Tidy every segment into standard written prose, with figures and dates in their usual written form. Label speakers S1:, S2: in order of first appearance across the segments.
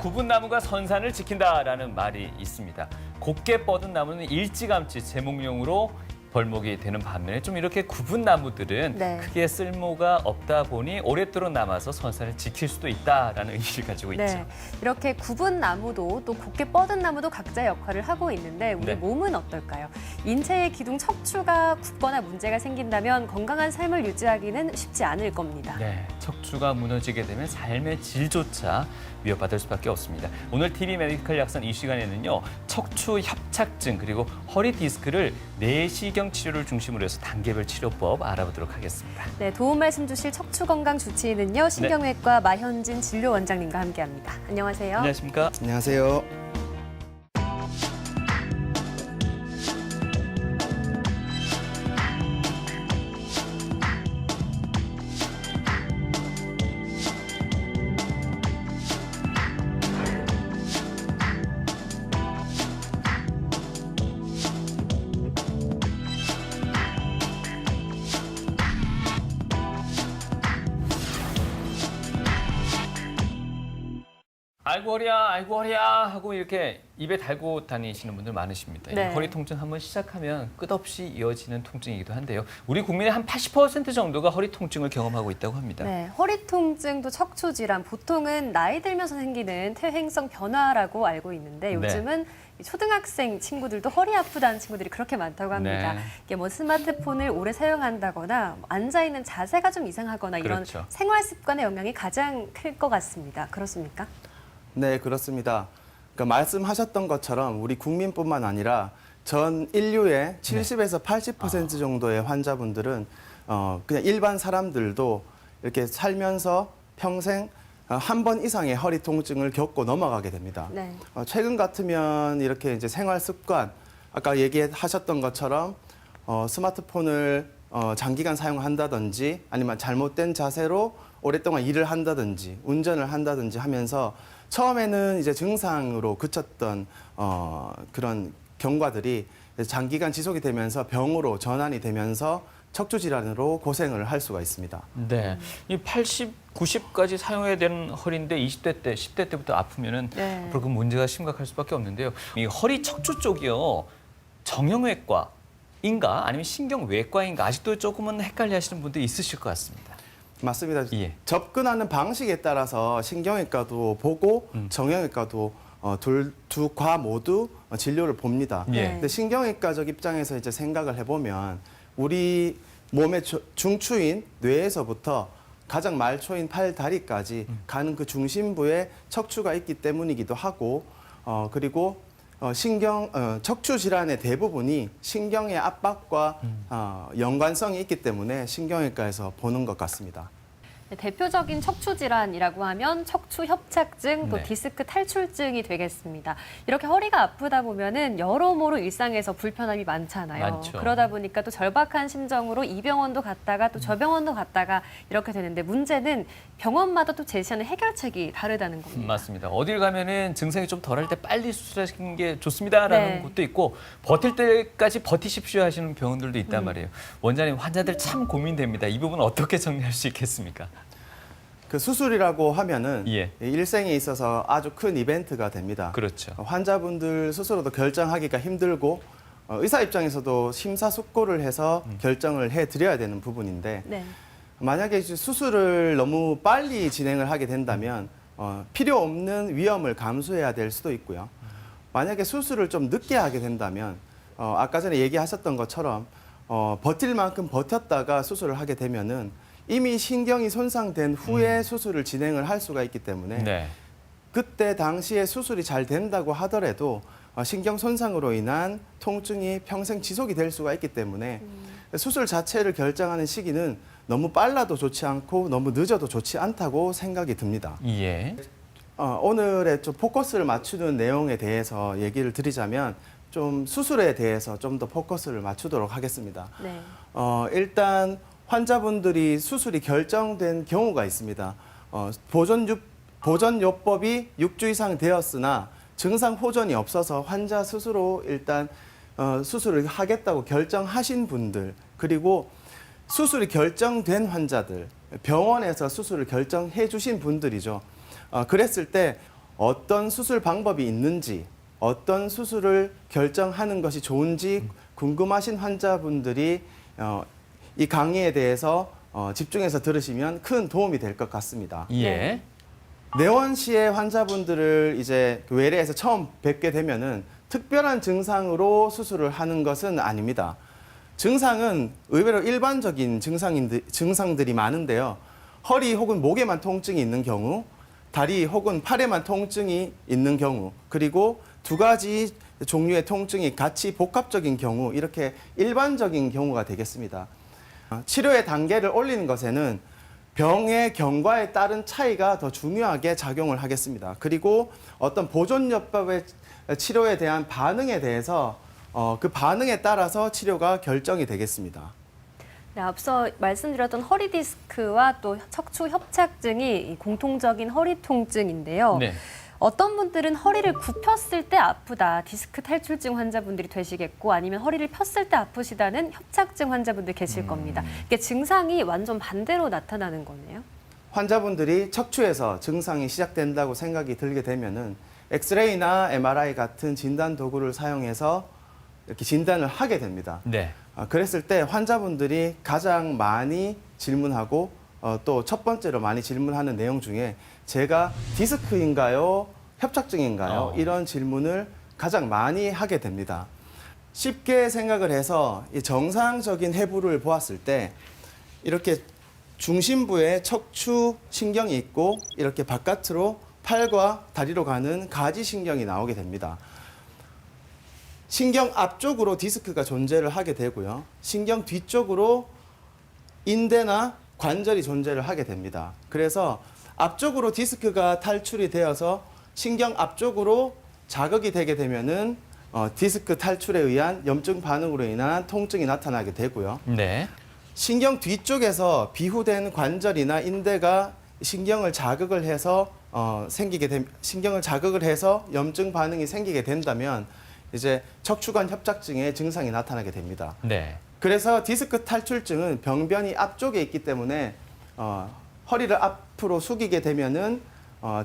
S1: 굽은 나무가 선산을 지킨다라는 말이 있습니다. 곱게 뻗은 나무는 일찌감치 제목용으로 벌목이 되는 반면에 좀 이렇게 굽은 나무들은
S2: 네.
S1: 크게 쓸모가 없다 보니 오랫도록 남아서 선산을 지킬 수도 있다라는 의미를 가지고 있죠.
S2: 네, 이렇게 굽은 나무도 또 곱게 뻗은 나무도 각자의 역할을 하고 있는데 우리
S1: 네.
S2: 몸은 어떨까요? 인체의 기둥 척추가 굽거나 문제가 생긴다면 건강한 삶을 유지하기는 쉽지 않을 겁니다.
S1: 네, 척추가 무너지게 되면 삶의 질조차 위협받을 수밖에 없습니다. 오늘 TV 메디컬 약선 이 시간에는요, 척추 협착증 그리고 허리 디스크를 내시경 치료를 중심으로 해서 단계별 치료법 알아보도록 하겠습니다.
S2: 네, 도움 말씀 주실 척추 건강 주치의는요, 신경외과 마현진 진료원장님과 함께합니다. 안녕하세요.
S1: 안녕하십니까?
S3: 안녕하세요.
S1: 아이고 허리야 하고 이렇게 입에 달고 다니시는 분들 많으십니다. 이
S2: 네.
S1: 허리 통증 한번 시작하면 끝없이 이어지는 통증이기도 한데요. 우리 국민의 한 80% 정도가 허리 통증을 경험하고 있다고 합니다.
S2: 네, 허리 통증도 척추 질환, 보통은 나이 들면서 생기는 퇴행성 변화라고 알고 있는데 요즘은 초등학생 친구들도 허리 아프다는 친구들이 그렇게 많다고 합니다.
S1: 네.
S2: 이게 뭐 스마트폰을 오래 사용한다거나 앉아 있는 자세가 좀 이상하거나 이런
S1: 그렇죠.
S2: 생활 습관의 영향이 가장 클 것 같습니다. 그렇습니까?
S3: 네, 그렇습니다. 그러니까 말씀하셨던 것처럼 우리 국민뿐만 아니라 전 인류의 70에서 80% 정도의 환자분들은 그냥 일반 사람들도 이렇게 살면서 평생 한 번 이상의 허리 통증을 겪고 넘어가게 됩니다.
S2: 네.
S3: 최근 같으면 이렇게 이제 생활 습관, 아까 얘기하셨던 것처럼 스마트폰을 장기간 사용한다든지 아니면 잘못된 자세로 오랫동안 일을 한다든지 운전을 한다든지 하면서 처음에는 이제 증상으로 그쳤던 그런 경과들이 장기간 지속이 되면서 병으로 전환이 되면서 척추 질환으로 고생을 할 수가 있습니다.
S1: 네, 이 80, 90까지 사용해야 되는 허리인데 20대 때, 10대 때부터 아프면은
S2: 네.
S1: 앞으로 그 문제가 심각할 수밖에 없는데요. 이 허리 척추 쪽이요, 정형외과인가 아니면 신경외과인가 아직도 조금은 헷갈려하시는 분들이 있으실 것 같습니다.
S3: 맞습니다.
S1: 예.
S3: 접근하는 방식에 따라서 신경외과도 보고 정형외과도 두 과 모두 진료를 봅니다.
S1: 예.
S3: 근데 신경외과적 입장에서 이제 생각을 해보면 우리 몸의 중추인 뇌에서부터 가장 말초인 팔, 다리까지 가는 그 중심부에 척추가 있기 때문이기도 하고 그리고 척추 질환의 대부분이 신경의 압박과 연관성이 있기 때문에 신경외과에서 보는 것 같습니다.
S2: 네, 대표적인 척추 질환이라고 하면 척추 협착증, 또
S1: 네.
S2: 디스크 탈출증이 되겠습니다. 이렇게 허리가 아프다 보면은 여러모로 일상에서 불편함이 많잖아요.
S1: 많죠.
S2: 그러다 보니까 또 절박한 심정으로 이 병원도 갔다가 또 저 병원도 갔다가 이렇게 되는데 문제는 병원마다 또 제시하는 해결책이 다르다는 겁니다.
S1: 맞습니다. 어딜 가면은 증상이 좀 덜할 때 빨리 수술하시는 게 좋습니다라는
S2: 네.
S1: 곳도 있고 버틸 때까지 버티십시오 하시는 병원들도 있단 말이에요. 원장님, 환자들 참 고민됩니다. 이 부분 어떻게 정리할 수 있겠습니까?
S3: 그 수술이라고 하면은
S1: 예.
S3: 일생에 있어서 아주 큰 이벤트가 됩니다.
S1: 그렇죠.
S3: 환자분들 스스로도 결정하기가 힘들고 의사 입장에서도 심사숙고를 해서 결정을 해드려야 되는 부분인데
S2: 네.
S3: 만약에 이제 수술을 너무 빨리 진행을 하게 된다면 필요 없는 위험을 감수해야 될 수도 있고요. 만약에 수술을 좀 늦게 하게 된다면 아까 전에 얘기하셨던 것처럼 버틸 만큼 버텼다가 수술을 하게 되면은 이미 신경이 손상된 후에 수술을 진행을 할 수가 있기 때문에
S1: 네.
S3: 그때 당시에 수술이 잘 된다고 하더라도 신경 손상으로 인한 통증이 평생 지속이 될 수가 있기 때문에 수술 자체를 결정하는 시기는 너무 빨라도 좋지 않고 너무 늦어도 좋지 않다고 생각이 듭니다.
S1: 예.
S3: 오늘의 좀 포커스를 맞추는 내용에 대해서 얘기를 드리자면 좀 수술에 대해서 좀 더 포커스를 맞추도록 하겠습니다.
S2: 네.
S3: 일단 환자분들이 수술이 결정된 경우가 있습니다. 보존요법이 6주 이상 되었으나 증상 호전이 없어서 환자 스스로 일단 수술을 하겠다고 결정하신 분들, 그리고 수술이 결정된 환자들, 병원에서 수술을 결정해 주신 분들이죠. 그랬을 때 어떤 수술 방법이 있는지, 어떤 수술을 결정하는 것이 좋은지 궁금하신 환자분들이 이 강의에 대해서 집중해서 들으시면 큰 도움이 될 것 같습니다.
S1: 예.
S3: 내원시의 환자분들을 이제 외래에서 처음 뵙게 되면은 특별한 증상으로 수술을 하는 것은 아닙니다. 증상은 의외로 일반적인 증상들이 많은데요. 허리 혹은 목에만 통증이 있는 경우, 다리 혹은 팔에만 통증이 있는 경우, 그리고 두 가지 종류의 통증이 같이 복합적인 경우, 이렇게 일반적인 경우가 되겠습니다. 치료의 단계를 올리는 것에는 병의 경과에 따른 차이가 더 중요하게 작용을 하겠습니다. 그리고 어떤 보존요법의 치료에 대한 반응에 대해서 그 반응에 따라서 치료가 결정이 되겠습니다.
S2: 네, 앞서 말씀드렸던 허리 디스크와 또 척추 협착증이 공통적인 허리 통증인데요.
S1: 네.
S2: 어떤 분들은 허리를 굽혔을 때 아프다, 디스크 탈출증 환자분들이 되시겠고 아니면 허리를 폈을 때 아프시다는 협착증 환자분들 계실 겁니다. 이게 증상이 완전 반대로 나타나는 거네요.
S3: 환자분들이 척추에서 증상이 시작된다고 생각이 들게 되면은 엑스레이나 MRI 같은 진단 도구를 사용해서 이렇게 진단을 하게 됩니다.
S1: 네.
S3: 그랬을 때 환자분들이 가장 많이 질문하고 또 첫 번째로 많이 질문하는 내용 중에 제가 디스크인가요? 협착증인가요? 이런 질문을 가장 많이 하게 됩니다. 쉽게 생각을 해서 이 정상적인 해부를 보았을 때 이렇게 중심부에 척추 신경이 있고 이렇게 바깥으로 팔과 다리로 가는 가지신경이 나오게 됩니다. 신경 앞쪽으로 디스크가 존재를 하게 되고요. 신경 뒤쪽으로 인대나 관절이 존재를 하게 됩니다. 그래서 앞쪽으로 디스크가 탈출이 되어서 신경 앞쪽으로 자극이 되게 되면은 디스크 탈출에 의한 염증 반응으로 인한 통증이 나타나게 되고요.
S1: 네.
S3: 신경 뒤쪽에서 비후된 관절이나 인대가 신경을 자극을 해서 신경을 자극을 해서 염증 반응이 생기게 된다면 이제 척추관 협착증의 증상이 나타나게 됩니다.
S1: 네.
S3: 그래서 디스크 탈출증은 병변이 앞쪽에 있기 때문에 허리를 앞으로 숙이게 되면은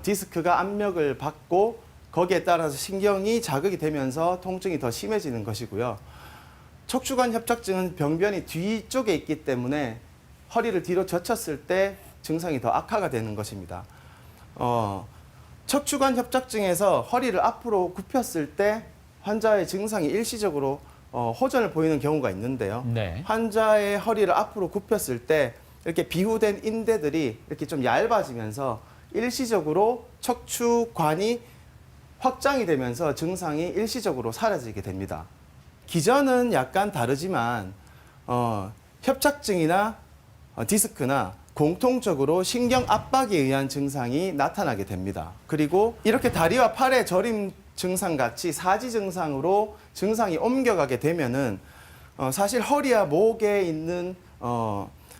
S3: 디스크가 압력을 받고 거기에 따라서 신경이 자극이 되면서 통증이 더 심해지는 것이고요. 척추관 협착증은 병변이 뒤쪽에 있기 때문에 허리를 뒤로 젖혔을 때 증상이 더 악화가 되는 것입니다. 척추관 협착증에서 허리를 앞으로 굽혔을 때 환자의 증상이 일시적으로 호전을 보이는 경우가 있는데요.
S1: 네.
S3: 환자의 허리를 앞으로 굽혔을 때 이렇게 비후된 인대들이 이렇게 좀 얇아지면서 일시적으로 척추관이 확장이 되면서 증상이 일시적으로 사라지게 됩니다. 기전은 약간 다르지만 협착증이나 디스크나 공통적으로 신경 압박에 의한 증상이 나타나게 됩니다. 그리고 이렇게 다리와 팔의 저림 증상 같이 사지 증상으로 증상이 옮겨가게 되면은 사실 허리와 목에 있는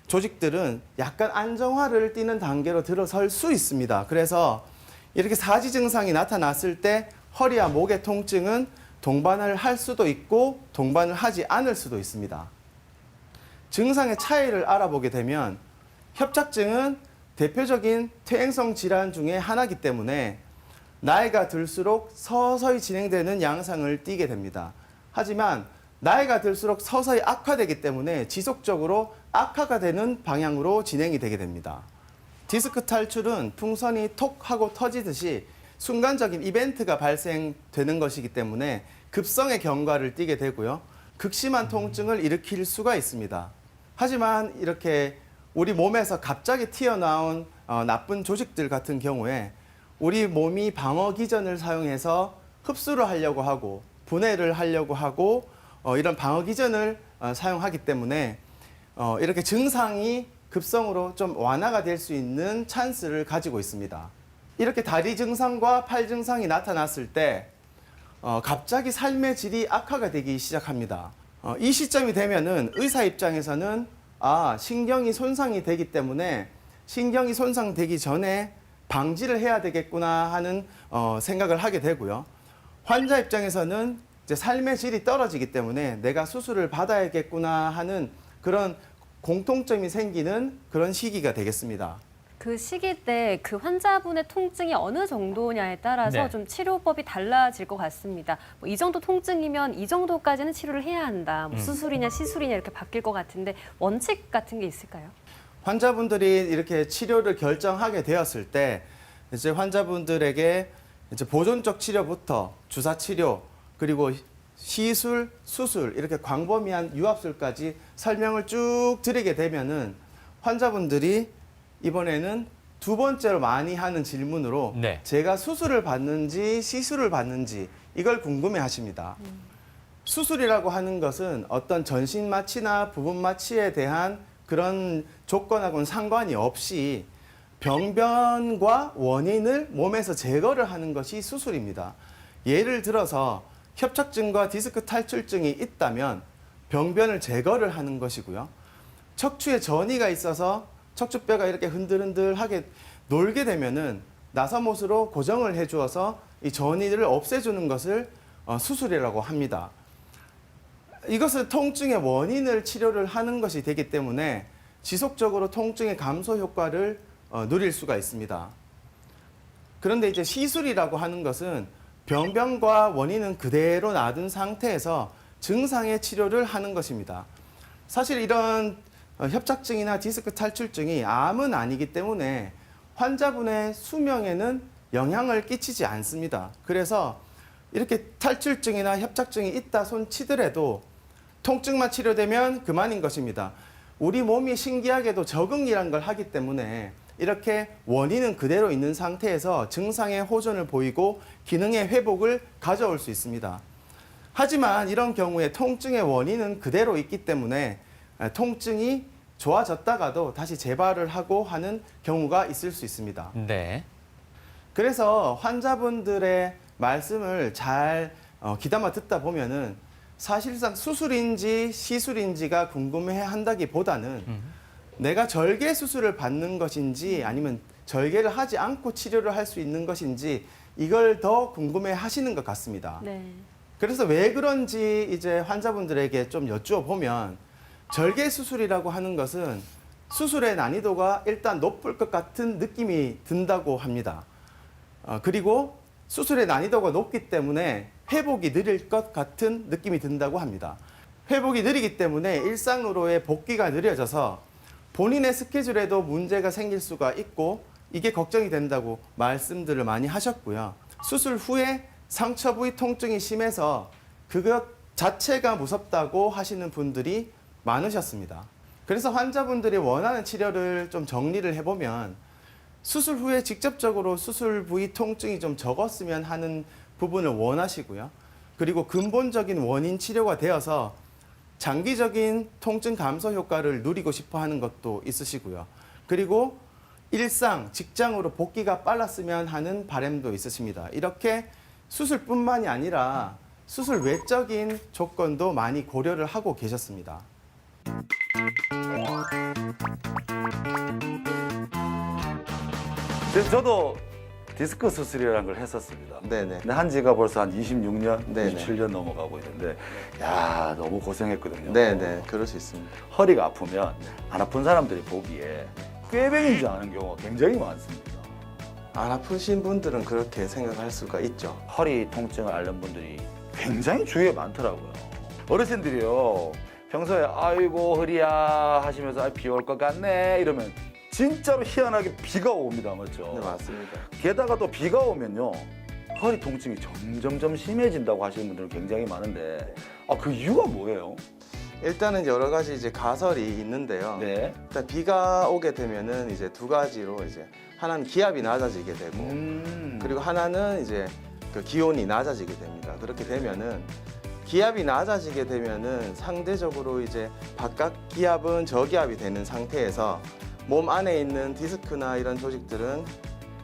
S3: 조직들은 약간 안정화를 띠는 단계로 들어설 수 있습니다. 그래서 이렇게 사지 증상이 나타났을 때 허리와 목의 통증은 동반을 할 수도 있고 동반을 하지 않을 수도 있습니다. 증상의 차이를 알아보게 되면 협착증은 대표적인 퇴행성 질환 중에 하나이기 때문에 나이가 들수록 서서히 진행되는 양상을 띠게 됩니다. 하지만 나이가 들수록 서서히 악화되기 때문에 지속적으로 악화가 되는 방향으로 진행이 되게 됩니다. 디스크 탈출은 풍선이 톡 하고 터지듯이 순간적인 이벤트가 발생되는 것이기 때문에 급성의 경과를 띠게 되고요. 극심한 통증을 일으킬 수가 있습니다. 하지만 이렇게 우리 몸에서 갑자기 튀어나온 나쁜 조직들 같은 경우에 우리 몸이 방어 기전을 사용해서 흡수를 하려고 하고 분해를 하려고 하고 이런 방어 기전을 사용하기 때문에 이렇게 증상이 급성으로 좀 완화가 될 수 있는 찬스를 가지고 있습니다. 이렇게 다리 증상과 팔 증상이 나타났을 때 갑자기 삶의 질이 악화가 되기 시작합니다. 이 시점이 되면은 의사 입장에서는 신경이 손상이 되기 때문에 신경이 손상되기 전에 방지를 해야 되겠구나 하는 생각을 하게 되고요. 환자 입장에서는 이제 삶의 질이 떨어지기 때문에 내가 수술을 받아야겠구나 하는 그런 공통점이 생기는 그런 시기가 되겠습니다.
S2: 그 시기 때 그 환자분의 통증이 어느 정도냐에 따라서
S1: 네.
S2: 좀 치료법이 달라질 것 같습니다. 뭐 이 정도 통증이면 이 정도까지는 치료를 해야 한다. 뭐 수술이냐 시술이냐 이렇게 바뀔 것 같은데 원칙 같은 게 있을까요?
S3: 환자분들이 이렇게 치료를 결정하게 되었을 때 이제 환자분들에게 이제 보존적 치료부터 주사 치료 그리고 시술, 수술 이렇게 광범위한 유압술까지 설명을 쭉 드리게 되면은 환자분들이 이번에는 두 번째로 많이 하는 질문으로
S1: 네.
S3: 제가 수술을 받는지 시술을 받는지 이걸 궁금해 하십니다. 수술이라고 하는 것은 어떤 전신 마취나 부분 마취에 대한 그런 조건하고는 상관이 없이 병변과 원인을 몸에서 제거를 하는 것이 수술입니다. 예를 들어서 협착증과 디스크 탈출증이 있다면 병변을 제거를 하는 것이고요. 척추에 전이가 있어서 척추뼈가 이렇게 흔들흔들하게 놀게 되면은 나사못으로 고정을 해주어서 이 전이를 없애주는 것을 수술이라고 합니다. 이것은 통증의 원인을 치료를 하는 것이 되기 때문에 지속적으로 통증의 감소 효과를 누릴 수가 있습니다. 그런데 이제 시술이라고 하는 것은 병변과 원인은 그대로 놔둔 상태에서 증상의 치료를 하는 것입니다. 사실 이런 협착증이나 디스크 탈출증이 암은 아니기 때문에 환자분의 수명에는 영향을 끼치지 않습니다. 그래서 이렇게 탈출증이나 협착증이 있다 손 치더라도 통증만 치료되면 그만인 것입니다. 우리 몸이 신기하게도 적응이란 걸 하기 때문에 이렇게 원인은 그대로 있는 상태에서 증상의 호전을 보이고 기능의 회복을 가져올 수 있습니다. 하지만 이런 경우에 통증의 원인은 그대로 있기 때문에 통증이 좋아졌다가도 다시 재발을 하고 하는 경우가 있을 수 있습니다.
S1: 네.
S3: 그래서 환자분들의 말씀을 잘 귀담아 듣다 보면은 사실상 수술인지 시술인지가 궁금해 한다기보다는 내가 절개 수술을 받는 것인지 아니면 절개를 하지 않고 치료를 할 수 있는 것인지 이걸 더 궁금해 하시는 것 같습니다.
S2: 네.
S3: 그래서 왜 그런지 이제 환자분들에게 좀 여쭈어 보면 절개 수술이라고 하는 것은 수술의 난이도가 일단 높을 것 같은 느낌이 든다고 합니다. 그리고 수술의 난이도가 높기 때문에 회복이 느릴 것 같은 느낌이 든다고 합니다. 회복이 느리기 때문에 일상으로의 복귀가 느려져서 본인의 스케줄에도 문제가 생길 수가 있고 이게 걱정이 된다고 말씀들을 많이 하셨고요. 수술 후에 상처 부위 통증이 심해서 그것 자체가 무섭다고 하시는 분들이 많으셨습니다. 그래서 환자분들이 원하는 치료를 좀 정리를 해보면 수술 후에 직접적으로 수술 부위 통증이 좀 적었으면 하는 부분을 원하시고요. 그리고 근본적인 원인 치료가 되어서 장기적인 통증 감소 효과를 누리고 싶어 하는 것도 있으시고요. 그리고 일상, 직장으로 복귀가 빨랐으면 하는 바람도 있으십니다. 이렇게 수술뿐만이 아니라 수술 외적인 조건도 많이 고려를 하고 계셨습니다.
S4: 저도 디스크 수술이라는 걸 했었습니다.
S3: 네네.
S4: 근데 한 지가 벌써 한 26년,
S3: 네네.
S4: 27년 넘어가고 있는데, 야 너무 고생했거든요.
S3: 네네. 그럴 수 있습니다.
S4: 허리가 아프면 안 아픈 사람들이 보기에 꾀병인 줄 아는 경우가 굉장히 많습니다.
S3: 안 아프신 분들은 그렇게 생각할 수가 있죠.
S4: 허리 통증을 앓는 분들이 굉장히 주위에 많더라고요. 어르신들이요, 평소에 아이고 허리야 하시면서 비 올 것 같네 이러면 진짜로 희한하게 비가 옵니다. 맞죠?
S3: 네, 맞습니다.
S4: 게다가 또 비가 오면요, 허리 통증이 점점점 심해진다고 하시는 분들은 굉장히 많은데, 그 이유가 뭐예요?
S3: 일단은 여러 가지 이제 가설이 있는데요.
S4: 네.
S3: 일단 비가 오게 되면은 이제 두 가지로 이제 하나는 기압이 낮아지게 되고 그리고 하나는 이제 그 기온이 낮아지게 됩니다. 그렇게 되면은 기압이 낮아지게 되면은 상대적으로 이제 바깥 기압은 저기압이 되는 상태에서 몸 안에 있는 디스크나 이런 조직들은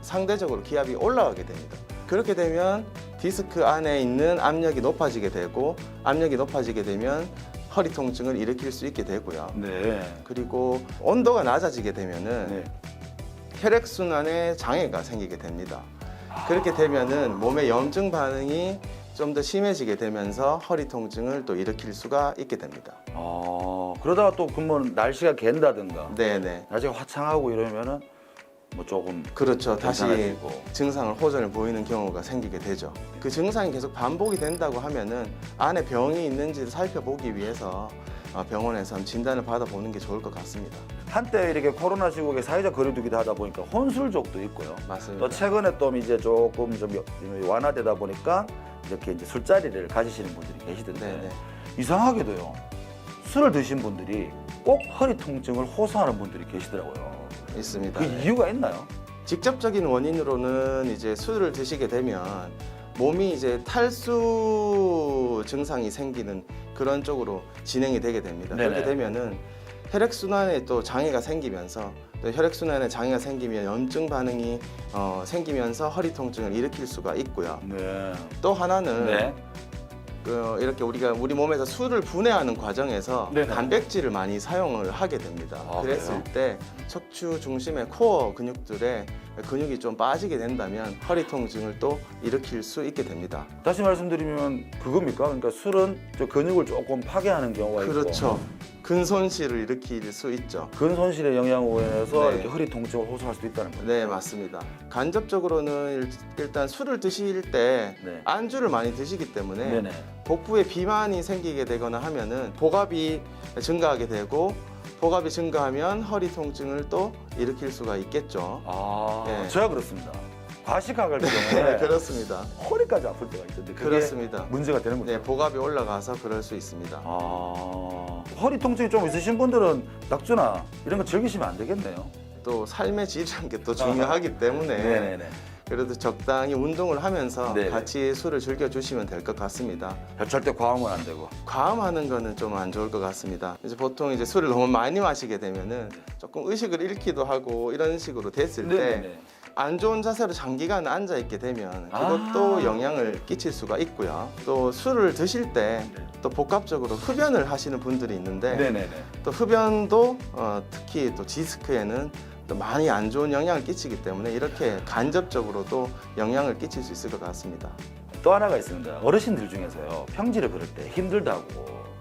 S3: 상대적으로 기압이 올라가게 됩니다. 그렇게 되면 디스크 안에 있는 압력이 높아지게 되고 압력이 높아지게 되면 허리 통증을 일으킬 수 있게 되고요.
S4: 네.
S3: 그리고 온도가 낮아지게 되면은
S4: 네.
S3: 혈액순환에 장애가 생기게 됩니다. 그렇게 되면은 몸의 염증 반응이 좀 더 심해지게 되면서 허리 통증을 또 일으킬 수가 있게 됩니다.
S4: 그러다가 또 그러면 날씨가 갠다든가
S3: 네네.
S4: 날씨가 화창하고 이러면은 뭐 조금
S3: 그렇죠. 다시
S4: 괜찮아지고.
S3: 증상을 호전을 보이는 경우가 생기게 되죠. 그 증상이 계속 반복이 된다고 하면은 안에 병이 있는지를 살펴보기 위해서 병원에서 진단을 받아보는 게 좋을 것 같습니다.
S4: 한때 이렇게 코로나 시국에 사회적 거리두기도 하다 보니까 혼술족도 있고요.
S3: 맞습니다.
S4: 또 최근에 또 이제 조금 좀 완화되다 보니까 이렇게 이제 술자리를 가지시는 분들이 계시던데
S3: 네네.
S4: 이상하게도요. 술을 드신 분들이 꼭 허리 통증을 호소하는 분들이 계시더라고요.
S3: 있습니다.
S4: 그 이유가 있나요?
S3: 직접적인 원인으로는 이제 술을 드시게 되면 몸이 이제 탈수 증상이 생기는 그런 쪽으로 진행이 되게 됩니다.
S4: 네네.
S3: 그렇게 되면은 혈액순환에 또 장애가 생기면서 또 혈액순환에 장애가 생기면 염증 반응이 생기면서 허리 통증을 일으킬 수가 있고요.
S4: 네.
S3: 또 하나는
S4: 네.
S3: 이렇게 우리 몸에서 술을 분해하는 과정에서
S4: 네네.
S3: 단백질을 많이 사용을 하게 됩니다.
S4: 아,
S3: 그랬을
S4: 그래요?
S3: 때 척추 중심의 코어 근육들의 근육이 좀 빠지게 된다면 허리 통증을 또 일으킬 수 있게 됩니다.
S4: 다시 말씀드리면 그겁니까? 그러니까 술은 저 근육을 조금 파괴하는 경우가 있고
S3: 그렇죠. 근손실을 일으킬 수 있죠.
S4: 근손실의 영향으로 인해서
S3: 네.
S4: 이렇게 허리 통증을 호소할 수도 있다는 거죠.
S3: 네, 맞습니다. 간접적으로는 일단 술을 드실 때
S4: 네.
S3: 안주를 많이 드시기 때문에
S4: 네네.
S3: 복부에 비만이 생기게 되거나 하면은 복압이 증가하게 되고 복압이 증가하면 허리 통증을 또 일으킬 수가 있겠죠.
S4: 아,
S3: 네.
S4: 제가 그렇습니다. 과식학을
S3: 네,
S4: 때문에
S3: 그렇습니다.
S4: 허리까지 아플 때가 있던데 그게
S3: 그렇습니다.
S4: 문제가 되는 거죠.
S3: 네, 복압이 올라가서 그럴 수 있습니다.
S4: 아, 허리 통증이 좀 있으신 분들은 낙주나 이런 거 즐기시면 안 되겠네요.
S3: 또 삶의 질이라는 게 또 중요하기 때문에
S4: 네네네.
S3: 그래도 적당히 운동을 하면서
S4: 네네.
S3: 같이 술을 즐겨주시면 될 것 같습니다.
S4: 절대 과음은 안 되고.
S3: 과음하는 거는 좀 안 좋을 것 같습니다. 이제 보통 이제 술을 너무 많이 마시게 되면은 조금 의식을 잃기도 하고 이런 식으로 됐을 때
S4: 네네네.
S3: 안 좋은 자세로 장기간 앉아 있게 되면 그것도 영향을 끼칠 수가 있고요. 또 술을 드실 때 또 복합적으로 흡연을 하시는 분들이 있는데
S4: 네네네.
S3: 또 흡연도 특히 또 디스크에는 또 많이 안 좋은 영향을 끼치기 때문에 이렇게 간접적으로도 영향을 끼칠 수 있을 것 같습니다.
S4: 또 하나가 있습니다. 어르신들 중에서요 평지를 걸을 때 힘들다고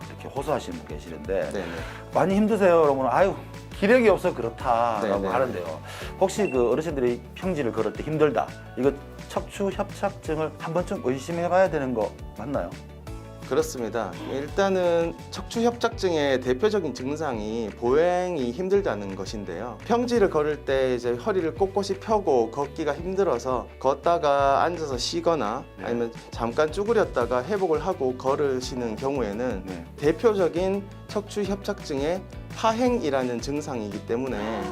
S4: 이렇게 호소하시는 분 계시는데
S3: 네네.
S4: 많이 힘드세요? 그러면 아유 기력이 없어 그렇다라고
S3: 네네.
S4: 하는데요. 혹시 그 어르신들이 평지를 걸을 때 힘들다 이거 척추 협착증을 한 번쯤 의심해봐야 되는 거 맞나요?
S3: 그렇습니다. 일단은 척추 협착증의 대표적인 증상이 보행이 힘들다는 것인데요. 평지를 걸을 때 이제 허리를 꼿꼿이 펴고 걷기가 힘들어서 걷다가 앉아서 쉬거나
S4: 네.
S3: 아니면 잠깐 쭈그렸다가 회복을 하고 걸으시는 경우에는
S4: 네.
S3: 대표적인 척추 협착증의 파행이라는 증상이기 때문에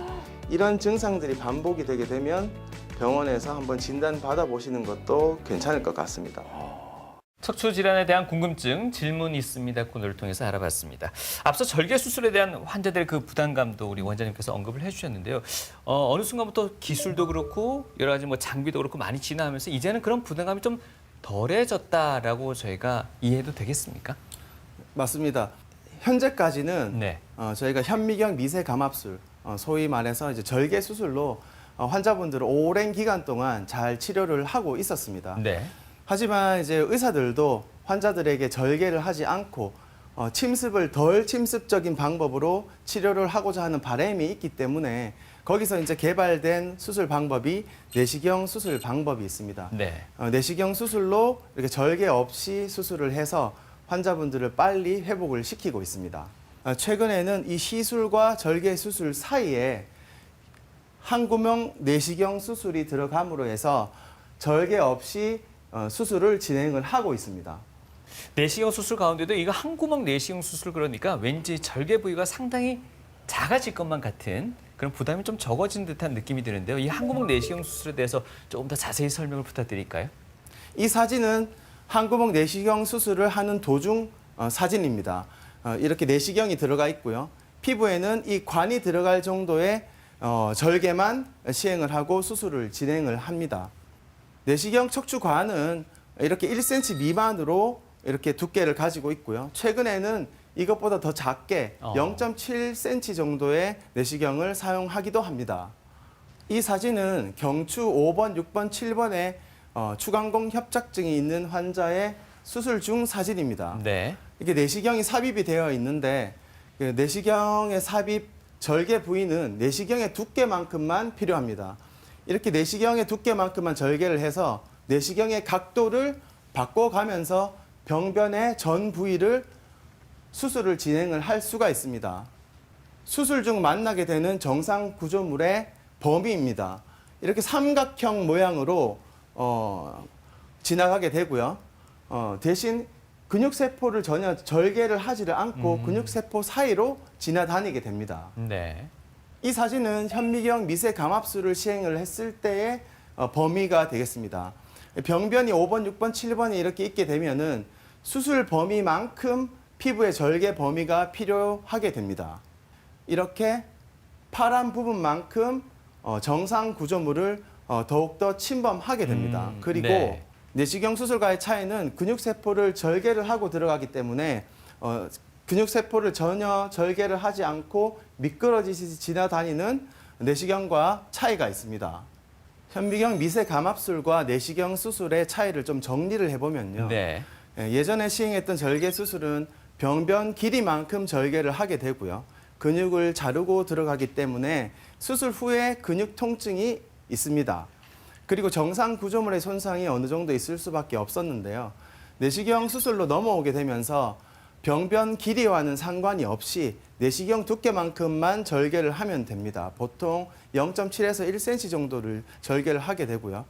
S3: 이런 증상들이 반복이 되게 되면 병원에서 한번 진단 받아보시는 것도 괜찮을 것 같습니다.
S1: 척추 질환에 대한 궁금증, 질문이 있습니다 코너를 통해서 알아봤습니다. 앞서 절개 수술에 대한 환자들의 그 부담감도 우리 원장님께서 언급을 해주셨는데요. 어느 순간부터 기술도 그렇고 여러 가지 뭐 장비도 그렇고 많이 진화하면서 이제는 그런 부담감이 좀 덜해졌다라고 저희가 이해해도 되겠습니까?
S3: 맞습니다. 현재까지는
S1: 네.
S3: 저희가 현미경 미세 감압술, 소위 말해서 이제 절개 수술로 환자분들을 오랜 기간 동안 잘 치료를 하고 있었습니다.
S1: 네.
S3: 하지만 이제 의사들도 환자들에게 절개를 하지 않고 침습을 덜 침습적인 방법으로 치료를 하고자 하는 바람이 있기 때문에 거기서 이제 개발된 수술 방법이 내시경 수술 방법이 있습니다.
S1: 네.
S3: 내시경 수술로 이렇게 절개 없이 수술을 해서 환자분들을 빨리 회복을 시키고 있습니다. 최근에는 이 시술과 절개 수술 사이에 한구멍 내시경 수술이 들어감으로 해서 절개 없이 수술을 진행을 하고 있습니다.
S1: 내시경 수술 가운데도 이거 한구멍 내시경 수술 그러니까 왠지 절개 부위가 상당히 작아질 것만 같은 그런 부담이 좀 적어진 듯한 느낌이 드는데요. 이 한구멍 내시경 수술에 대해서 조금 더 자세히 설명을 부탁드릴까요?
S3: 이 사진은 한구멍 내시경 수술을 하는 도중 사진입니다. 이렇게 내시경이 들어가 있고요. 피부에는 이 관이 들어갈 정도의 절개만 시행을 하고 수술을 진행을 합니다. 내시경 척추관은 이렇게 1cm 미만으로 이렇게 두께를 가지고 있고요. 최근에는 이것보다 더 작게 0.7cm 정도의 내시경을 사용하기도 합니다. 이 사진은 경추 5번, 6번, 7번에 추간공 협착증이 있는 환자의 수술 중 사진입니다.
S1: 네.
S3: 이게 내시경이 삽입이 되어 있는데 그 내시경의 삽입 절개 부위는 내시경의 두께만큼만 필요합니다. 이렇게 내시경의 두께만큼만 절개를 해서 내시경의 각도를 바꿔가면서 병변의 전 부위를 수술을 진행을 할 수가 있습니다. 수술 중 만나게 되는 정상 구조물의 범위입니다. 이렇게 삼각형 모양으로 지나가게 되고요. 대신 근육세포를 전혀 절개를 하지를 않고 근육세포 사이로 지나다니게 됩니다.
S1: 네.
S3: 이 사진은 현미경 미세 감압술을 시행을 했을 때의 범위가 되겠습니다. 병변이 5번, 6번, 7번이 이렇게 있게 되면은 수술 범위만큼 피부의 절개 범위가 필요하게 됩니다. 이렇게 파란 부분만큼 정상 구조물을 더욱더 침범하게 됩니다. 그리고
S1: 네.
S3: 내시경 수술과의 차이는 근육세포를 절개를 하고 들어가기 때문에 근육세포를 전혀 절개를 하지 않고 미끄러지듯이 지나다니는 내시경과 차이가 있습니다. 현미경 미세 감압술과 내시경 수술의 차이를 좀 정리를 해보면요.
S1: 네.
S3: 예전에 시행했던 절개 수술은 병변 길이만큼 절개를 하게 되고요. 근육을 자르고 들어가기 때문에 수술 후에 근육 통증이 있습니다. 그리고 정상 구조물의 손상이 어느 정도 있을 수밖에 없었는데요. 내시경 수술로 넘어오게 되면서 병변 길이와는 상관이 없이 내시경 두께만큼만 절개를 하면 됩니다. 보통 0.7에서 1cm 정도를 절개를 하게 되고요.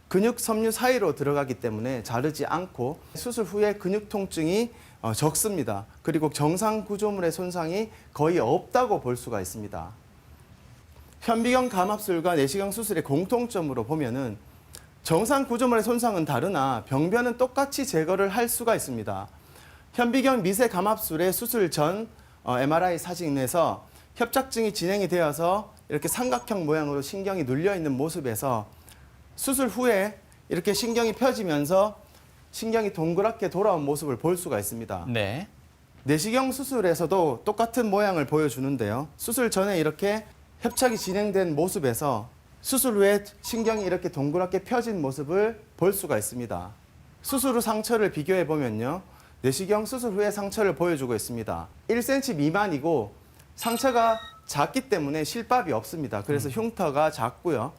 S3: 근육 섬유 사이로 들어가기 때문에 자르지 않고 수술 후에 근육 통증이 적습니다. 그리고 정상 구조물의 손상이 거의 없다고 볼 수가 있습니다. 현미경 감압술과 내시경 수술의 공통점으로 보면은 정상 구조물의 손상은 다르나 병변은 똑같이 제거를 할 수가 있습니다. 현미경 미세 감압술의 수술 전 MRI 사진에서 협착증이 진행이 되어서 이렇게 삼각형 모양으로 신경이 눌려 있는 모습에서 수술 후에 이렇게 신경이 펴지면서 신경이 동그랗게 돌아온 모습을 볼 수가 있습니다.
S1: 네.
S3: 내시경 수술에서도 똑같은 모양을 보여주는데요. 수술 전에 이렇게 협착이 진행된 모습에서 수술 후에 신경이 이렇게 동그랗게 펴진 모습을 볼 수가 있습니다. 수술 후 상처를 비교해 보면요. 내시경 수술 후의 상처를 보여주고 있습니다. 1cm 미만이고 상처가 작기 때문에 실밥이 없습니다. 그래서 흉터가 작고요.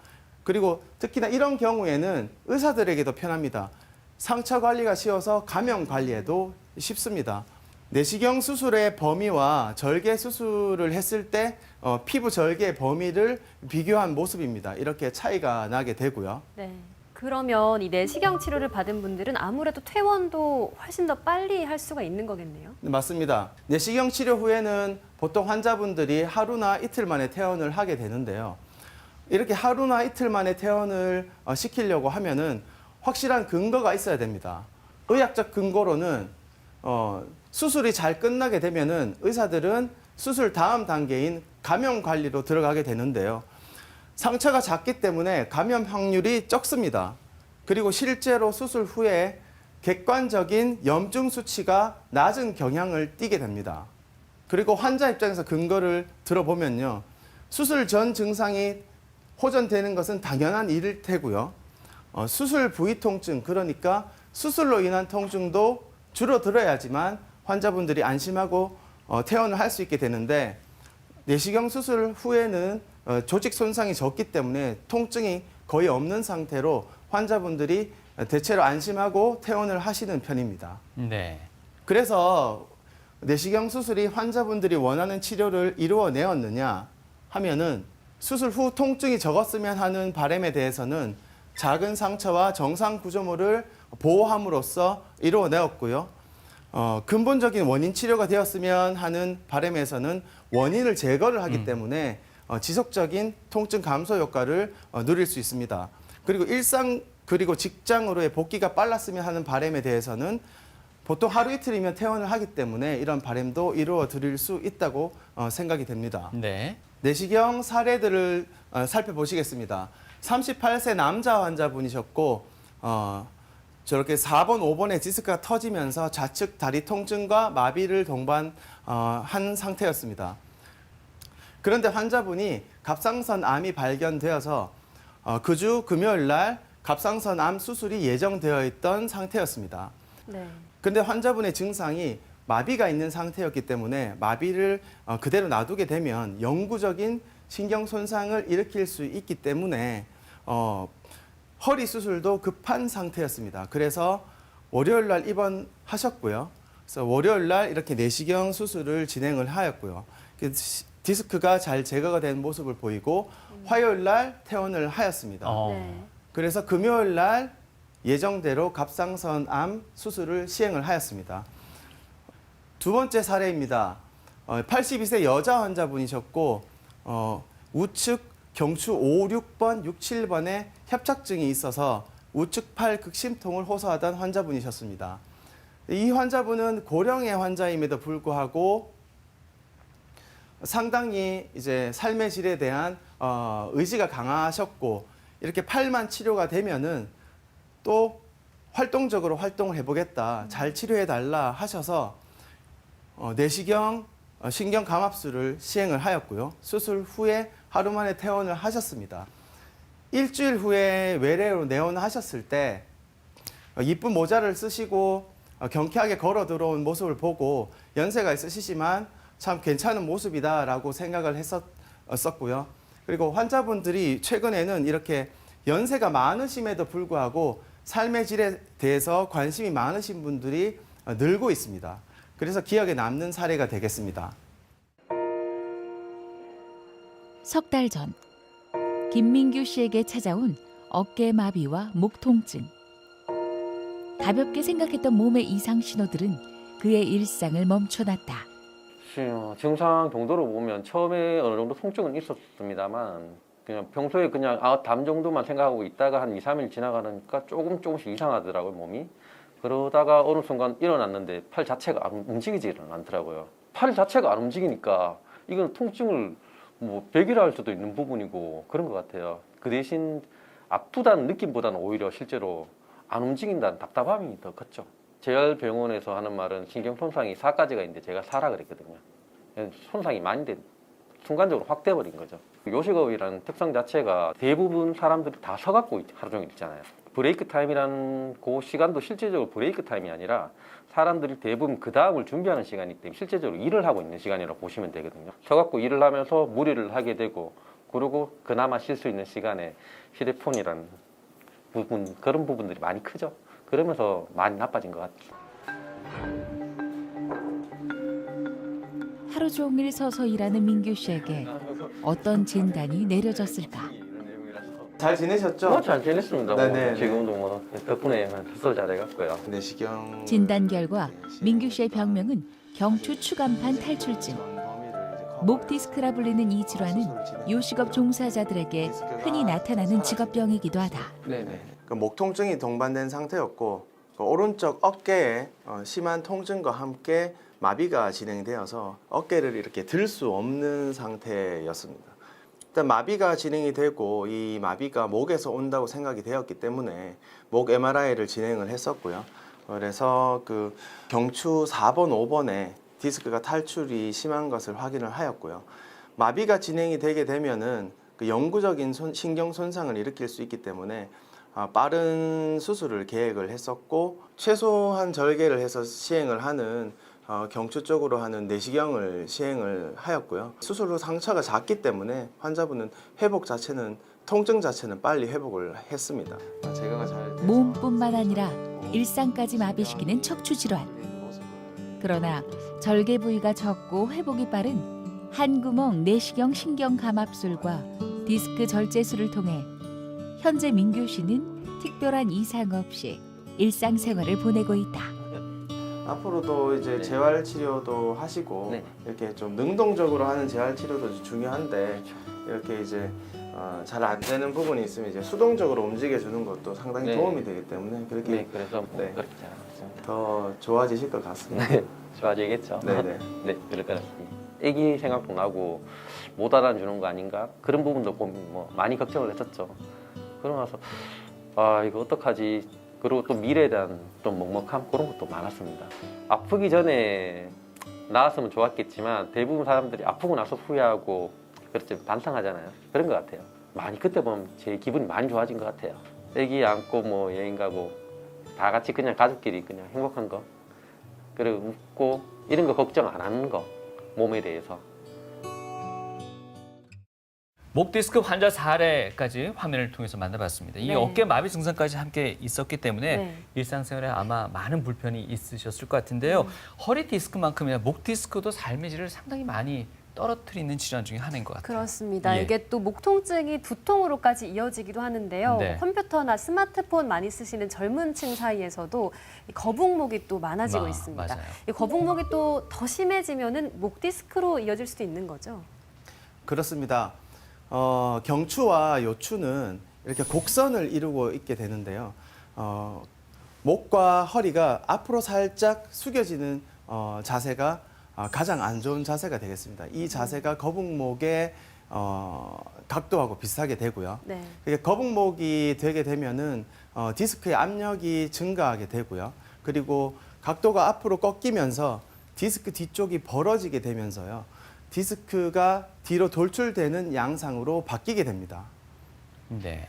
S3: 그리고 특히나 이런 경우에는 의사들에게도 편합니다. 상처 관리가 쉬워서 감염 관리에도 쉽습니다. 내시경 수술의 범위와 절개 수술을 했을 때 피부 절개 범위를 비교한 모습입니다. 이렇게 차이가 나게 되고요.
S2: 네. 그러면 이 내시경 치료를 받은 분들은 아무래도 퇴원도 훨씬 더 빨리 할 수가 있는 거겠네요.
S3: 네, 맞습니다. 내시경 치료 후에는 보통 환자분들이 하루나 이틀 만에 퇴원을 하게 되는데요. 이렇게 하루나 이틀 만에 퇴원을 시키려고 하면은 확실한 근거가 있어야 됩니다. 의학적 근거로는 수술이 잘 끝나게 되면은 의사들은 수술 다음 단계인 감염 관리로 들어가게 되는데요. 상처가 작기 때문에 감염 확률이 적습니다. 그리고 실제로 수술 후에 객관적인 염증 수치가 낮은 경향을 띠게 됩니다. 그리고 환자 입장에서 근거를 들어보면요. 수술 전 증상이 호전되는 것은 당연한 일일 테고요. 수술 부위 통증, 그러니까 수술로 인한 통증도 줄어들어야지만 환자분들이 안심하고 퇴원을 할 수 있게 되는데 내시경 수술 후에는 조직 손상이 적기 때문에 통증이 거의 없는 상태로 환자분들이 대체로 안심하고 퇴원을 하시는 편입니다.
S1: 네.
S3: 그래서 내시경 수술이 환자분들이 원하는 치료를 이루어내었느냐 하면은 수술 후 통증이 적었으면 하는 바람에 대해서는 작은 상처와 정상 구조물을 보호함으로써 이루어내었고요. 근본적인 원인 치료가 되었으면 하는 바람에서는 원인을 제거를 하기 때문에 지속적인 통증 감소 효과를 누릴 수 있습니다. 그리고 그리고 직장으로의 복귀가 빨랐으면 하는 바람에 대해서는 보통 하루 이틀이면 퇴원을 하기 때문에 이런 바람도 이루어 드릴 수 있다고 생각이 됩니다.
S1: 네.
S3: 내시경 사례들을 살펴보시겠습니다. 38세 남자 환자분이셨고 저렇게 4번, 5번에 디스크가 터지면서 좌측 다리 통증과 마비를 동반한 상태였습니다. 그런데 환자분이 갑상선 암이 발견되어서 그 주 금요일 날 갑상선 암 수술이 예정되어 있던 상태였습니다.
S2: 네.
S3: 근데 환자분의 증상이 마비가 있는 상태였기 때문에 마비를 그대로 놔두게 되면 영구적인 신경 손상을 일으킬 수 있기 때문에 허리 수술도 급한 상태였습니다. 그래서 월요일 날 입원하셨고요. 그래서 월요일 날 이렇게 내시경 수술을 진행을 하였고요. 디스크가 잘 제거가 된 모습을 보이고 화요일 날 퇴원을 하였습니다.
S2: 네.
S3: 그래서 금요일 날 예정대로 갑상선암 수술을 시행을 하였습니다. 두 번째 사례입니다. 82세 여자 환자분이셨고 우측 경추 5, 6번, 6, 7번에 협착증이 있어서 우측 팔 극심통을 호소하던 환자분이셨습니다. 이 환자분은 고령의 환자임에도 불구하고 상당히 이제 삶의 질에 대한 의지가 강하셨고 이렇게 팔만 치료가 되면은 또 활동적으로 활동을 해보겠다, 잘 치료해달라 하셔서 내시경 신경 감압술을 시행을 하였고요. 수술 후에 하루 만에 퇴원을 하셨습니다. 일주일 후에 외래로 내원하셨을 때 이쁜 모자를 쓰시고 경쾌하게 걸어 들어온 모습을 보고 연세가 있으시지만 참 괜찮은 모습이다라고 생각을 했었고요. 그리고 환자분들이 최근에는 이렇게 연세가 많으심에도 불구하고 삶의 질에 대해서 관심이 많으신 분들이 늘고 있습니다. 그래서 기억에 남는 사례가 되겠습니다.
S5: 석 달 전 김민규 씨에게 찾아온 어깨 마비와 목 통증. 가볍게 생각했던 몸의 이상 신호들은 그의 일상을 멈춰놨다.
S6: 증상 정도로 보면 처음에 어느 정도 통증은 있었습니다만 그냥 평소에 그냥 담 정도만 생각하고 있다가 한 2, 3일 지나가니까 조금씩 이상하더라고요, 몸이. 그러다가 어느 순간 일어났는데 팔 자체가 움직이지를 않더라고요. 팔 자체가 안 움직이니까 이건 통증을 뭐 배기를 수도 있는 부분이고 그런 것 같아요. 그 대신 아프다는 느낌보다는 오히려 실제로 안 움직인다는 답답함이 더 컸죠. 재활병원에서 하는 말은 신경 손상이 4가지가 있는데 제가 4라 그랬거든요. 손상이 많이 된, 순간적으로 확 돼버린 거죠. 요식업이라는 특성 자체가 대부분 사람들이 다 서갖고 하루 종일 있잖아요. 브레이크 타임이라는 그 시간도 실제적으로 브레이크 타임이 아니라 사람들이 대부분 그 다음을 준비하는 시간이기 때문에 실제적으로 일을 하고 있는 시간이라고 보시면 되거든요. 서갖고 일을 하면서 무리를 하게 되고 그리고 그나마 쉴 수 있는 시간에 휴대폰이라는 부분, 그런 부분들이 많이 크죠. 그러면서 많이 나빠진 것 같죠.
S5: 하루 종일 서서 일하는 민규 씨에게 어떤 진단이 내려졌을까?
S3: 잘 지내셨죠?
S6: 잘 지냈습니다.
S3: 네네.
S6: 지금도 뭐 덕분에 수술 잘해갔고요.
S3: 내시경
S5: 진단 결과 민규 씨의 병명은 경추 추간판 탈출증. 목 디스크라 불리는 이 질환은 요식업 종사자들에게 흔히 나타나는 직업병이기도 하다.
S6: 네네.
S3: 목 통증이 동반된 상태였고 오른쪽 어깨에 심한 통증과 함께 마비가 진행되어서 어깨를 이렇게 들 수 없는 상태였습니다. 일단 마비가 진행이 되고 이 마비가 목에서 온다고 생각이 되었기 때문에 목 MRI를 진행을 했었고요. 그래서 그 경추 4번, 5번에 디스크가 탈출이 심한 것을 확인을 하였고요. 마비가 진행이 되게 되면은 그 영구적인 신경 손상을 일으킬 수 있기 때문에 빠른 수술을 계획을 했었고 최소한 절개를 해서 시행을 하는 경추 쪽으로 하는 내시경을 시행을 하였고요. 수술 후 상처가 작기 때문에 환자분은 회복 자체는 통증 자체는 빨리 회복을 했습니다. 제거가 잘 돼서
S5: 몸뿐만 아니라 일상까지 마비시키는 척추 질환. 그러나 절개 부위가 적고 회복이 빠른 한구멍 내시경 신경 감압술과 디스크 절제술을 통해 현재 민규 씨는 특별한 이상 없이 일상생활을 보내고 있다.
S3: 앞으로도 이제
S6: 네.
S3: 재활 치료도 하시고
S6: 네.
S3: 이렇게 좀 능동적으로 하는 재활 치료도 중요한데 이렇게 이제 잘 안 되는 부분이 있으면 이제 수동적으로 움직여 주는 것도 상당히
S6: 네.
S3: 도움이 되기 때문에 그렇게
S6: 네, 그래서 뭐
S3: 네.
S6: 그렇게 잘하죠.
S3: 더 좋아지실 것 같습니다.
S6: 네, 좋아지겠죠.
S3: 네네.
S6: 네, 그럴 것 같습니다. 애기 생각도 나고 못 알아주는 거 아닌가 그런 부분도 뭐 많이 걱정을 했었죠. 그러고 나서 이거 어떡하지. 그리고 또 미래에 대한 좀 먹먹함 그런 것도 많았습니다. 아프기 전에 나았으면 좋았겠지만 대부분 사람들이 아프고 나서 후회하고 그렇지 반성하잖아요. 그런 것 같아요. 많이 그때 보면 제 기분이 많이 좋아진 것 같아요. 애기 안고 뭐 여행 가고 다 같이 그냥 가족끼리 그냥 행복한 거 그리고 웃고 이런 거 걱정 안 하는 거 몸에 대해서
S1: 목 디스크 환자 사례까지 화면을 통해서 만나봤습니다. 이
S2: 네.
S1: 어깨 마비 증상까지 함께 있었기 때문에
S2: 네.
S1: 일상생활에 아마 많은 불편이 있으셨을 것 같은데요. 허리 디스크만큼이나 목 디스크도 삶의 질을 상당히 많이 떨어뜨리는 질환 중에 하나인 것 같아요.
S2: 그렇습니다.
S1: 예.
S2: 이게 또 목 통증이 두통으로까지 이어지기도 하는데요.
S1: 네.
S2: 컴퓨터나 스마트폰 많이 쓰시는 젊은 층 사이에서도 이 거북목이 또 많아지고 있습니다.
S1: 맞아요.
S2: 이 거북목이 또 더 심해지면은 목 디스크로 이어질 수도 있는 거죠.
S3: 그렇습니다. 경추와 요추는 이렇게 곡선을 이루고 있게 되는데요. 목과 허리가 앞으로 살짝 숙여지는 자세가 가장 안 좋은 자세가 되겠습니다. 이 자세가 거북목의 각도하고 비슷하게 되고요.
S2: 네.
S3: 그러니까 거북목이 되게 되면은 디스크의 압력이 증가하게 되고요. 그리고 각도가 앞으로 꺾이면서 디스크 뒤쪽이 벌어지게 되면서요. 디스크가 뒤로 돌출되는 양상으로 바뀌게 됩니다.
S1: 네.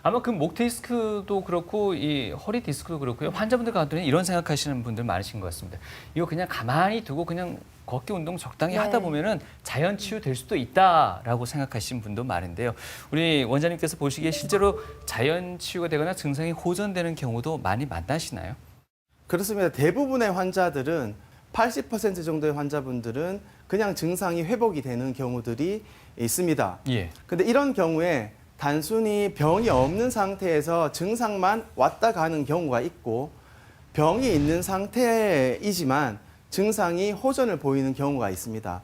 S1: 아마 그 목 디스크도 그렇고 이 허리 디스크도 그렇고요. 환자분들 가운데는 이런 생각하시는 분들 많으신 것 같습니다. 이거 그냥 가만히 두고 그냥 걷기 운동 적당히
S2: 네.
S1: 하다 보면은 자연 치유될 수도 있다라고 생각하시는 분도 많은데요. 우리 원장님께서 보시기에 실제로 자연 치유가 되거나 증상이 호전되는 경우도 많이 만나시나요?
S3: 그렇습니다. 대부분의 환자들은 80% 정도의 환자분들은 그냥 증상이 회복이 되는 경우들이 있습니다.
S1: 예.
S3: 근데 이런 경우에 단순히 병이 없는 상태에서 증상만 왔다 가는 경우가 있고 병이 있는 상태이지만 증상이 호전을 보이는 경우가 있습니다.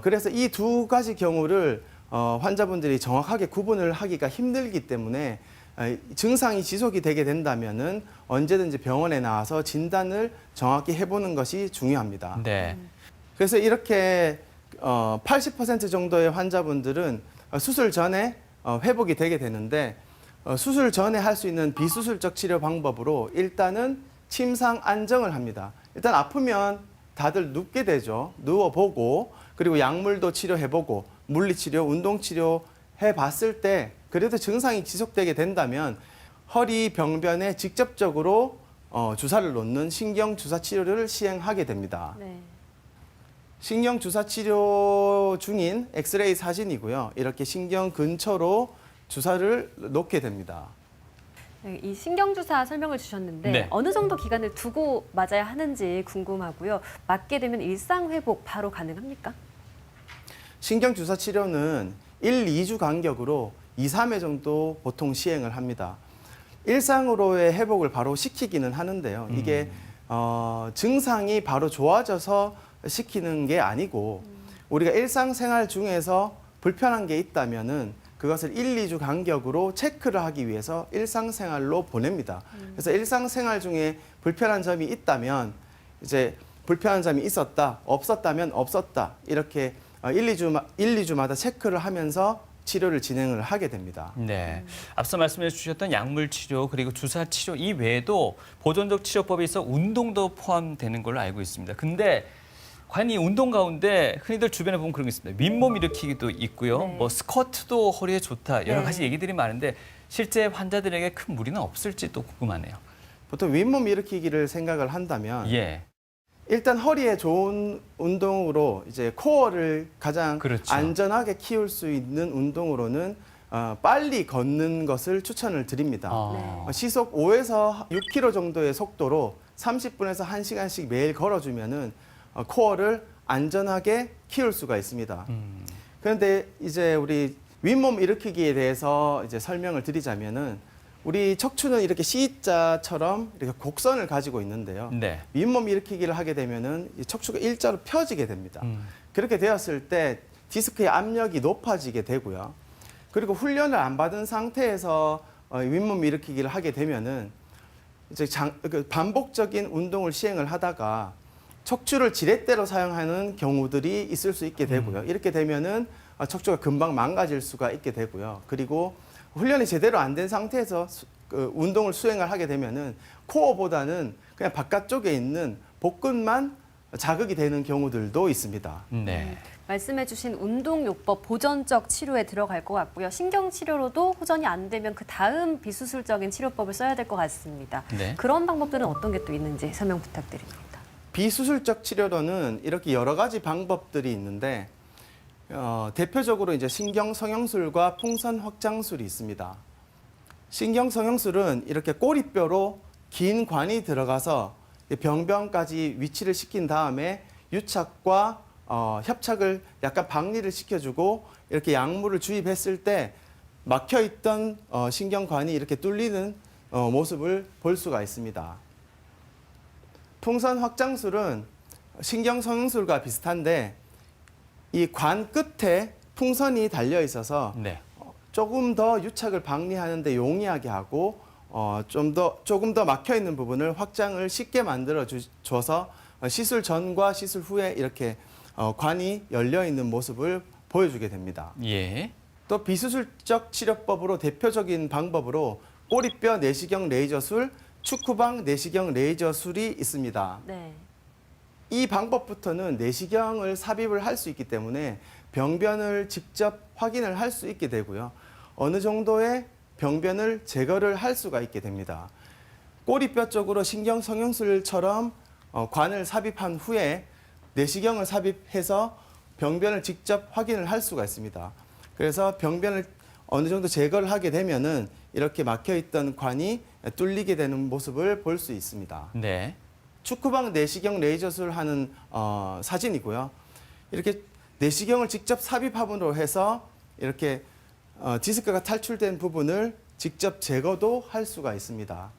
S3: 그래서 이 두 가지 경우를 환자분들이 정확하게 구분을 하기가 힘들기 때문에 증상이 지속이 되게 된다면은 언제든지 병원에 나와서 진단을 정확히 해보는 것이 중요합니다.
S1: 네.
S3: 그래서 이렇게 80% 정도의 환자분들은 수술 전에 회복이 되게 되는데 수술 전에 할 수 있는 비수술적 치료 방법으로 일단은 침상 안정을 합니다. 일단 아프면 다들 눕게 되죠. 누워보고 그리고 약물도 치료해보고 물리치료, 운동치료 해봤을 때 그래도 증상이 지속되게 된다면 허리 병변에 직접적으로 주사를 놓는 신경주사 치료를 시행하게 됩니다.
S2: 네.
S3: 신경주사 치료 중인 엑스레이 사진이고요. 이렇게 신경 근처로 주사를 놓게 됩니다.
S2: 네, 이 신경주사 설명을 주셨는데
S1: 네.
S2: 어느 정도 기간을 두고 맞아야 하는지 궁금하고요. 맞게 되면 일상 회복 바로 가능합니까?
S3: 신경주사 치료는 1, 2주 간격으로 2, 3회 정도 보통 시행을 합니다. 일상으로의 회복을 바로 시키기는 하는데요. 이게 증상이 바로 좋아져서 시키는 게 아니고 우리가 일상생활 중에서 불편한 게 있다면은 그것을 1, 2주 간격으로 체크를 하기 위해서 일상생활로 보냅니다. 그래서 일상생활 중에 불편한 점이 있다면 이제 불편한 점이 있었다, 없었다면 없었다 이렇게 1, 2주마다 체크를 하면서 치료를 진행을 하게 됩니다.
S1: 네. 앞서 말씀해 주셨던 약물 치료 그리고 주사 치료 이 외에도 보존적 치료법에 있어 운동도 포함되는 걸로 알고 있습니다. 근데 과연 이 운동 가운데 흔히들 주변에 보면 그런 게 있습니다. 윗몸 일으키기도 있고요.
S2: 네.
S1: 뭐 스쿼트도 허리에 좋다. 여러
S2: 네.
S1: 가지 얘기들이 많은데 실제 환자들에게 큰 무리는 없을지 또 궁금하네요.
S3: 보통 윗몸 일으키기를 생각을 한다면
S1: 예.
S3: 일단 허리에 좋은 운동으로 이제 코어를 가장
S1: 그렇죠.
S3: 안전하게 키울 수 있는 운동으로는 빨리 걷는 것을 추천을 드립니다.
S1: 아.
S3: 시속 5에서 6km 정도의 속도로 30분에서 1시간씩 매일 걸어주면은 코어를 안전하게 키울 수가 있습니다. 그런데 이제 우리 윗몸 일으키기에 대해서 이제 설명을 드리자면은 우리 척추는 이렇게 C자처럼 이렇게 곡선을 가지고 있는데요.
S1: 네.
S3: 윗몸 일으키기를 하게 되면은 이 척추가 일자로 펴지게 됩니다. 그렇게 되었을 때 디스크의 압력이 높아지게 되고요. 그리고 훈련을 안 받은 상태에서 윗몸 일으키기를 하게 되면은 이제 반복적인 운동을 시행을 하다가 척추를 지렛대로 사용하는 경우들이 있을 수 있게 되고요. 이렇게 되면은 척추가 금방 망가질 수가 있게 되고요. 그리고 훈련이 제대로 안 된 상태에서 운동을 수행을 하게 되면은 코어보다는 그냥 바깥쪽에 있는 복근만 자극이 되는 경우들도 있습니다.
S1: 네.
S2: 말씀해주신 운동요법 보존적 치료에 들어갈 것 같고요. 신경치료로도 호전이 안 되면 그 다음 비수술적인 치료법을 써야 될 것 같습니다.
S1: 네.
S2: 그런 방법들은 어떤 게 또 있는지 설명 부탁드립니다.
S3: 비수술적 치료로는 이렇게 여러 가지 방법들이 있는데 대표적으로 이제 신경 성형술과 풍선 확장술이 있습니다. 신경 성형술은 이렇게 꼬리뼈로 긴 관이 들어가서 병변까지 위치를 시킨 다음에 유착과 협착을 약간 박리를 시켜주고 이렇게 약물을 주입했을 때 막혀있던 신경관이 이렇게 뚫리는 모습을 볼 수가 있습니다. 풍선 확장술은 신경 성형술과 비슷한데 이 관 끝에 풍선이 달려 있어서
S1: 네.
S3: 조금 더 유착을 박리하는데 용이하게 하고 조금 더 막혀 있는 부분을 확장을 쉽게 만들어 줘서 시술 전과 시술 후에 이렇게 관이 열려 있는 모습을 보여주게 됩니다.
S1: 예.
S3: 또 비수술적 치료법으로 대표적인 방법으로 꼬리뼈 내시경 레이저술, 축구방 내시경 레이저술이 있습니다.
S2: 네.
S3: 이 방법부터는 내시경을 삽입을 할 수 있기 때문에 병변을 직접 확인을 할 수 있게 되고요. 어느 정도의 병변을 제거를 할 수가 있게 됩니다. 꼬리뼈 쪽으로 신경 성형술처럼 관을 삽입한 후에 내시경을 삽입해서 병변을 직접 확인을 할 수가 있습니다. 그래서 병변을 어느 정도 제거를 하게 되면은 이렇게 막혀있던 관이 뚫리게 되는 모습을 볼 수 있습니다.
S1: 네.
S3: 축구방 내시경 레이저술 하는 사진이고요. 이렇게 내시경을 직접 삽입함으로 해서 이렇게 디스크가 탈출된 부분을 직접 제거도 할 수가 있습니다.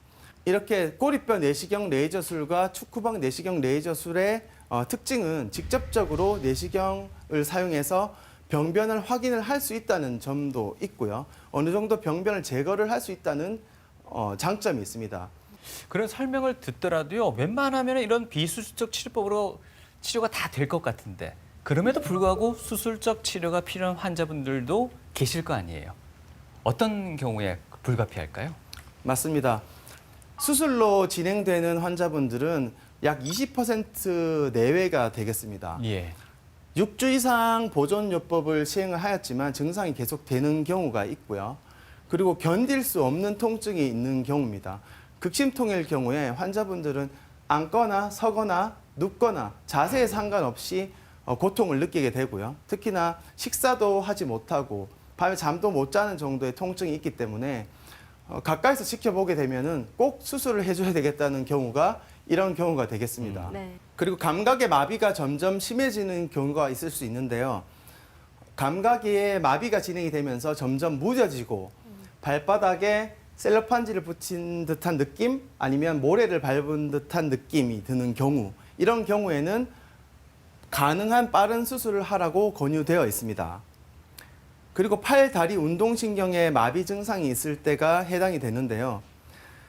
S3: 이렇게 꼬리뼈 내시경 레이저술과 축구방 내시경 레이저술의 특징은 직접적으로 내시경을 사용해서 병변을 확인을 할 수 있다는 점도 있고요. 어느 정도 병변을 제거를 할 수 있다는 장점이 있습니다.
S1: 그런 설명을 듣더라도요, 웬만하면 이런 비수술적 치료법으로 치료가 다 될 것 같은데, 그럼에도 불구하고 수술적 치료가 필요한 환자분들도 계실 거 아니에요. 어떤 경우에 불가피할까요?
S3: 맞습니다. 수술로 진행되는 환자분들은 약 20% 내외가 되겠습니다.
S1: 예.
S3: 6주 이상 보존요법을 시행을 하였지만 증상이 계속되는 경우가 있고요. 그리고 견딜 수 없는 통증이 있는 경우입니다. 극심통일 경우에 환자분들은 앉거나 서거나 눕거나 자세에 상관없이 고통을 느끼게 되고요. 특히나 식사도 하지 못하고 밤에 잠도 못 자는 정도의 통증이 있기 때문에 가까이서 지켜보게 되면은 꼭 수술을 해줘야 되겠다는 경우가 이런 경우가 되겠습니다.
S2: 네.
S3: 그리고 감각의 마비가 점점 심해지는 경우가 있을 수 있는데요. 감각의 마비가 진행이 되면서 점점 무뎌지고 발바닥에 셀로판지를 붙인 듯한 느낌 아니면 모래를 밟은 듯한 느낌이 드는 경우, 이런 경우에는 가능한 빠른 수술을 하라고 권유되어 있습니다. 그리고 팔, 다리 운동신경에 마비 증상이 있을 때가 해당이 되는데요.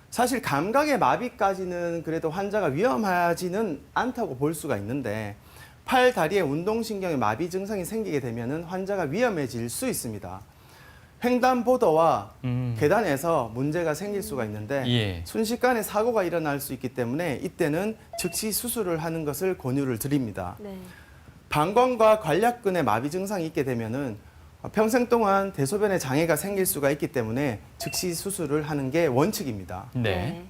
S3: 사실 감각의 마비까지는 그래도 환자가 위험하지는 않다고 볼 수가 있는데 팔, 다리의 운동신경에 마비 증상이 생기게 되면 환자가 위험해질 수 있습니다. 횡단보도와 계단에서 문제가 생길 수가 있는데
S1: 예.
S3: 순식간에 사고가 일어날 수 있기 때문에 이때는 즉시 수술을 하는 것을 권유를 드립니다.
S2: 네.
S3: 방광과 관략근에 마비 증상이 있게 되면은 평생 동안 대소변에 장애가 생길 수가 있기 때문에 즉시 수술을 하는 게 원칙입니다.
S1: 네.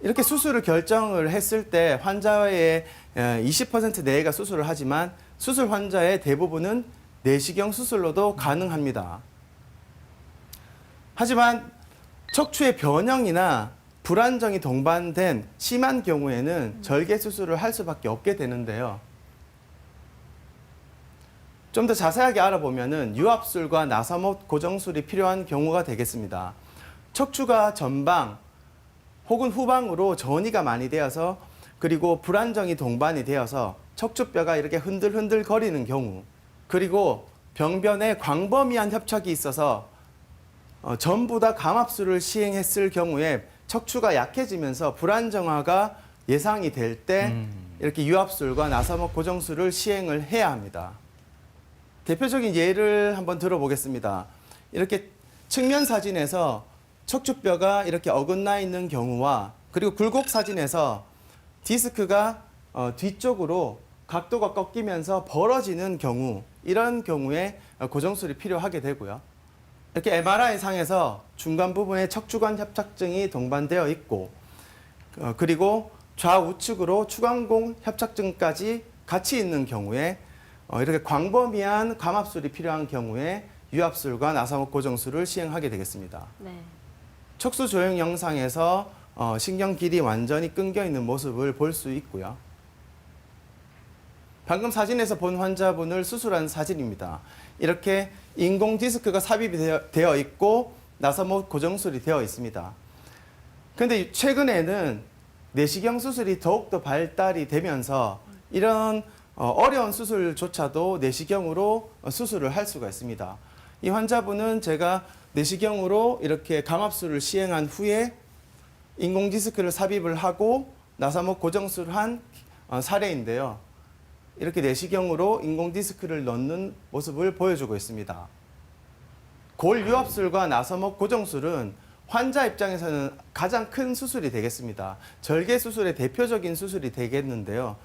S3: 이렇게 수술을 결정을 했을 때 환자의 20% 내외가 수술을 하지만 수술 환자의 대부분은 내시경 수술로도 가능합니다. 하지만 척추의 변형이나 불안정이 동반된 심한 경우에는 절개 수술을 할 수밖에 없게 되는데요. 좀 더 자세하게 알아보면은 유압술과 나사못 고정술이 필요한 경우가 되겠습니다. 척추가 전방 혹은 후방으로 전이가 많이 되어서 그리고 불안정이 동반이 되어서 척추뼈가 이렇게 흔들흔들 거리는 경우, 그리고 병변에 광범위한 협착이 있어서 전부 다 감압술을 시행했을 경우에 척추가 약해지면서 불안정화가 예상이 될 때 이렇게 유압술과 나사목 고정술을 시행을 해야 합니다. 대표적인 예를 한번 들어보겠습니다. 이렇게 측면 사진에서 척추뼈가 이렇게 어긋나 있는 경우와 그리고 굴곡 사진에서 디스크가 뒤쪽으로 각도가 꺾이면서 벌어지는 경우, 이런 경우에 고정술이 필요하게 되고요. 이렇게 MRI 상에서 중간 부분에 척추관 협착증이 동반되어 있고 그리고 좌우측으로 추간공 협착증까지 같이 있는 경우에 이렇게 광범위한 감압술이 필요한 경우에 유압술과 나사목 고정술을 시행하게 되겠습니다.
S2: 네.
S3: 척수 조형 영상에서 신경 길이 완전히 끊겨 있는 모습을 볼 수 있고요. 방금 사진에서 본 환자분을 수술한 사진입니다. 이렇게 인공 디스크가 삽입이 되어 있고 나사목 고정술이 되어 있습니다. 그런데 최근에는 내시경 수술이 더욱더 발달이 되면서 이런 어려운 수술조차도 내시경으로 수술을 할 수가 있습니다. 이 환자분은 제가 내시경으로 이렇게 감압술을 시행한 후에 인공 디스크를 삽입을 하고 나사목 고정술을 한 사례인데요. 이렇게 내시경으로 인공 디스크를 넣는 모습을 보여주고 있습니다. 골 유압술과 나사목 고정술은 환자 입장에서는 가장 큰 수술이 되겠습니다. 절개 수술의 대표적인 수술이 되겠는데요.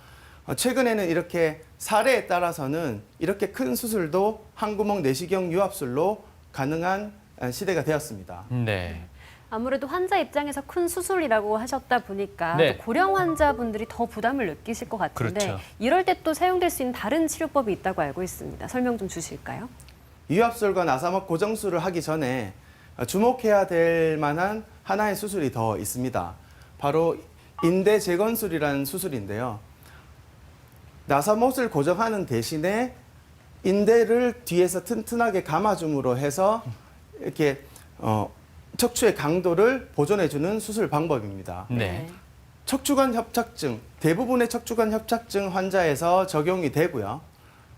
S3: 최근에는 이렇게 사례에 따라서는 이렇게 큰 수술도 한구멍 내시경 유압술로 가능한 시대가 되었습니다.
S1: 네.
S2: 아무래도 환자 입장에서 큰 수술이라고 하셨다 보니까
S1: 네.
S2: 또 고령 환자분들이 더 부담을 느끼실 것 같은데
S1: 그렇죠.
S2: 이럴 때 또 사용될 수 있는 다른 치료법이 있다고 알고 있습니다. 설명 좀 주실까요?
S3: 유압술과 나사목 고정술을 하기 전에 주목해야 될 만한 하나의 수술이 더 있습니다. 바로 인대 재건술이라는 수술인데요. 나사못을 고정하는 대신에 인대를 뒤에서 튼튼하게 감아줌으로 해서 이렇게 척추의 강도를 보존해주는 수술 방법입니다.
S1: 네.
S3: 척추관 협착증, 대부분의 척추관 협착증 환자에서 적용이 되고요.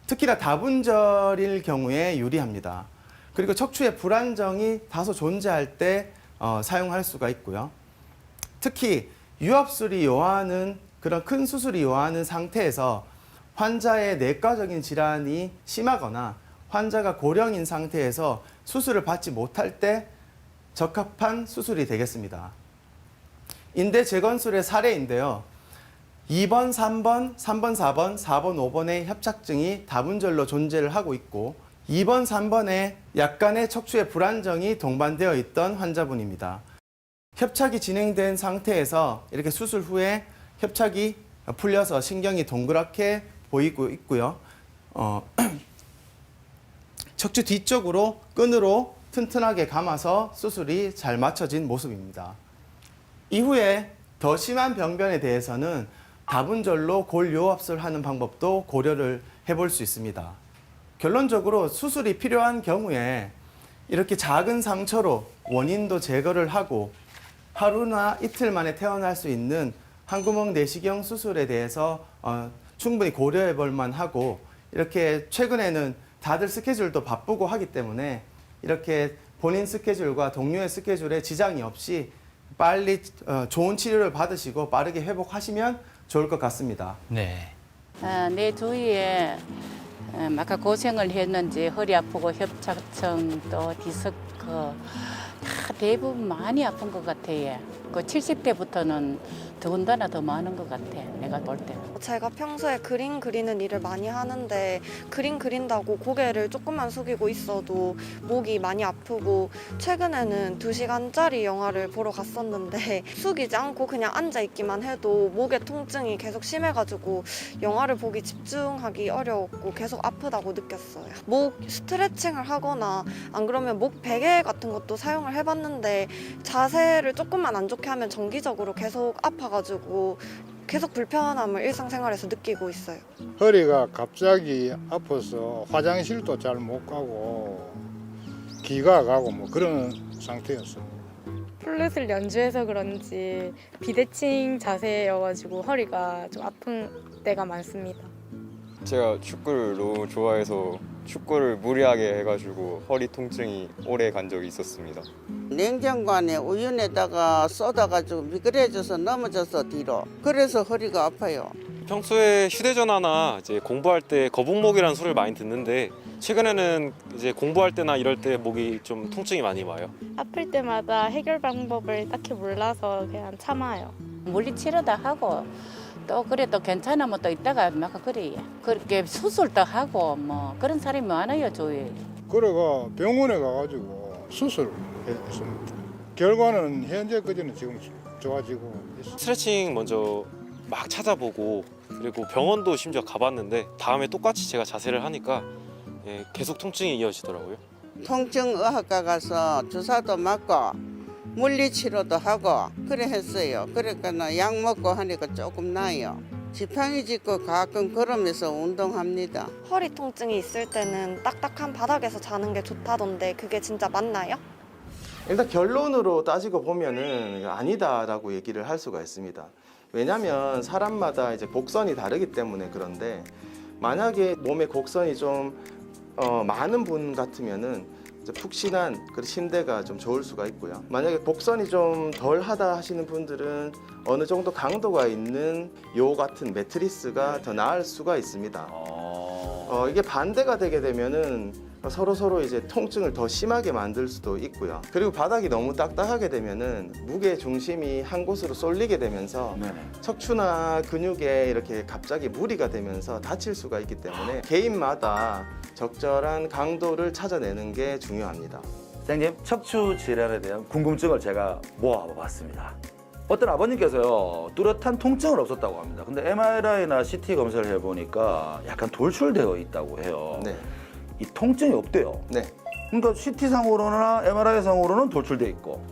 S3: 특히나 다분절일 경우에 유리합니다. 그리고 척추의 불안정이 다소 존재할 때 사용할 수가 있고요. 특히 유압술이 요하는 그런 큰 수술이 요하는 상태에서 환자의 내과적인 질환이 심하거나 환자가 고령인 상태에서 수술을 받지 못할 때 적합한 수술이 되겠습니다. 인대 재건술의 사례인데요. 2번, 3번, 3번, 4번, 4번, 5번의 협착증이 다분절로 존재를 하고 있고 2번, 3번에 약간의 척추의 불안정이 동반되어 있던 환자분입니다. 협착이 진행된 상태에서 이렇게 수술 후에 협착이 풀려서 신경이 동그랗게 보이고 있고요. 척추 뒤쪽으로 끈으로 튼튼하게 감아서 수술이 잘 맞춰진 모습입니다. 이후에 더 심한 병변에 대해서는 다분절로 골요압술 하는 방법도 고려를 해볼 수 있습니다. 결론적으로 수술이 필요한 경우에 이렇게 작은 상처로 원인도 제거를 하고 하루나 이틀 만에 퇴원할 수 있는 한구멍 내시경 수술에 대해서 충분히 고려해 볼 만하고 이렇게 최근에는 다들 스케줄도 바쁘고 하기 때문에 이렇게 본인 스케줄과 동료의 스케줄에 지장이 없이 빨리 좋은 치료를 받으시고 빠르게 회복하시면 좋을 것 같습니다.
S1: 네.
S7: 내 주위에 아까 고생을 했는지 허리 아프고 협착증 또 디스크 다 대부분 많이 아픈 것 같아요. 그 70대부터는 더군다나 더 많은 것 같아, 내가 볼 때는.
S8: 제가 평소에 그림 그리는 일을 많이 하는데 그림 그린다고 고개를 조금만 숙이고 있어도 목이 많이 아프고 최근에는 2시간짜리 영화를 보러 갔었는데 숙이지 않고 그냥 앉아있기만 해도 목의 통증이 계속 심해가지고 영화를 보기 집중하기 어려웠고 계속 아프다고 느꼈어요. 목 스트레칭을 하거나 안 그러면 목 베개 같은 것도 사용을 해봤는데 자세를 조금만 안 좋게 하면 정기적으로 계속 아파가지고 계속 불편함을 일상생활에서 느끼고 있어요.
S9: 허리가 갑자기 아파서 화장실도 잘 못 가고 기가 가고 뭐 그런 상태였어요.
S10: 플룻을 연주해서 그런지 비대칭 자세여가지고 허리가 좀 아픈 때가 많습니다.
S11: 제가 축구를 너무 좋아해서 축구를 무리하게 해가지고 허리 통증이 오래 간 적이 있었습니다.
S12: 냉장고 안에 우유에다가 쏟아가지고 미끄러져서 넘어져서 뒤로. 그래서 허리가 아파요.
S13: 평소에 휴대전화나 이제 공부할 때 거북목이라는 소리를 많이 듣는데 최근에는 이제 공부할 때나 이럴 때 목이 좀 통증이 많이 와요.
S10: 아플 때마다 해결 방법을 딱히 몰라서 그냥 참아요.
S7: 물리치료도 하고 또 그래 또 괜찮으면 또 이따가 막 그래. 그렇게 수술도 하고 뭐 그런 사람이 많아요, 저희.
S9: 그래가 병원에 가가지고 수술했습니다. 결과는 현재까지는 지금 좋아지고 있어요.
S13: 스트레칭 먼저 막 찾아보고 그리고 병원도 심지어 가봤는데 다음에 똑같이 제가 자세를 하니까 계속 통증이 이어지더라고요.
S12: 통증의학과 가서 주사도 맞고 물리치료도 하고 그래 했어요. 그러니까 약 먹고 하니까 조금 나아요. 지팡이 짚고 가끔 걸으면서 운동합니다.
S8: 허리 통증이 있을 때는 딱딱한 바닥에서 자는 게 좋다던데 그게 진짜 맞나요?
S3: 일단 결론으로 따지고 보면은 아니다라고 얘기를 할 수가 있습니다. 왜냐하면 사람마다 이제 곡선이 다르기 때문에 그런데 만약에 몸에 곡선이 좀 많은 분 같으면은 이제 푹신한 그 침대가 좀 좋을 수가 있고요. 만약에 곡선이 좀 덜하다 하시는 분들은 어느 정도 강도가 있는 요 같은 매트리스가 더 나을 수가 있습니다. 이게 반대가 되게 되면은 서로 이제 통증을 더 심하게 만들 수도 있고요. 그리고 바닥이 너무 딱딱하게 되면은 무게 중심이 한 곳으로 쏠리게 되면서 척추나 근육에 이렇게 갑자기 무리가 되면서 다칠 수가 있기 때문에 개인마다 적절한 강도를 찾아내는 게 중요합니다.
S4: 선생님, 척추 질환에 대한 궁금증을 제가 모아봤습니다. 어떤 아버님께서요, 뚜렷한 통증은 없었다고 합니다. 근데 MRI나 CT 검사를 해보니까 약간 돌출되어 있다고 해요.
S3: 네.
S4: 이 통증이 없대요.
S3: 네.
S4: 그러니까 CT상으로나 MRI상으로는 돌출돼 있고,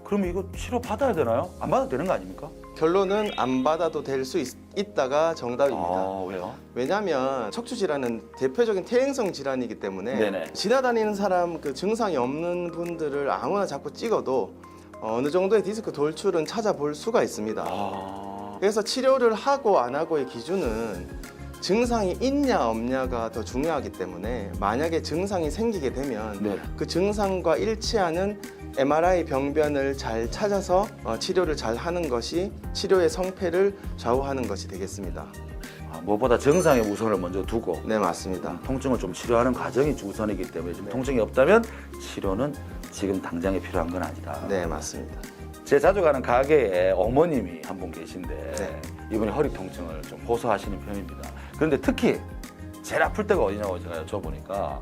S4: 그럼 이거 치료 받아야 되나요? 안 받아도 되는 거 아닙니까?
S3: 결론은 안 받아도 될 수 있다가 정답입니다.
S4: 왜요?
S3: 왜냐하면 척추 질환은 대표적인 퇴행성 질환이기 때문에
S4: 네네.
S3: 지나다니는 사람 그 증상이 없는 분들을 아무나 자꾸 찍어도 어느 정도의 디스크 돌출은 찾아볼 수가 있습니다. 그래서 치료를 하고 안 하고의 기준은 증상이 있냐 없냐가 더 중요하기 때문에 만약에 증상이 생기게 되면 그 증상과 일치하는 MRI 병변을 잘 찾아서 치료를 잘 하는 것이 치료의 성패를 좌우하는 것이 되겠습니다.
S4: 무엇보다 증상의 우선을 먼저 두고
S3: 네, 맞습니다.
S4: 통증을 좀 치료하는 과정이 우선이기 때문에 지금 통증이 없다면 치료는 지금 당장에 필요한 건 아니다.
S3: 네, 맞습니다.
S4: 제 자주 가는 가게에 어머님이 한 분 계신데
S3: 네.
S4: 이분이 허리 통증을 좀 호소하시는 편입니다. 그런데 특히 제일 아플 때가 어디냐고 제가 여쭤보니까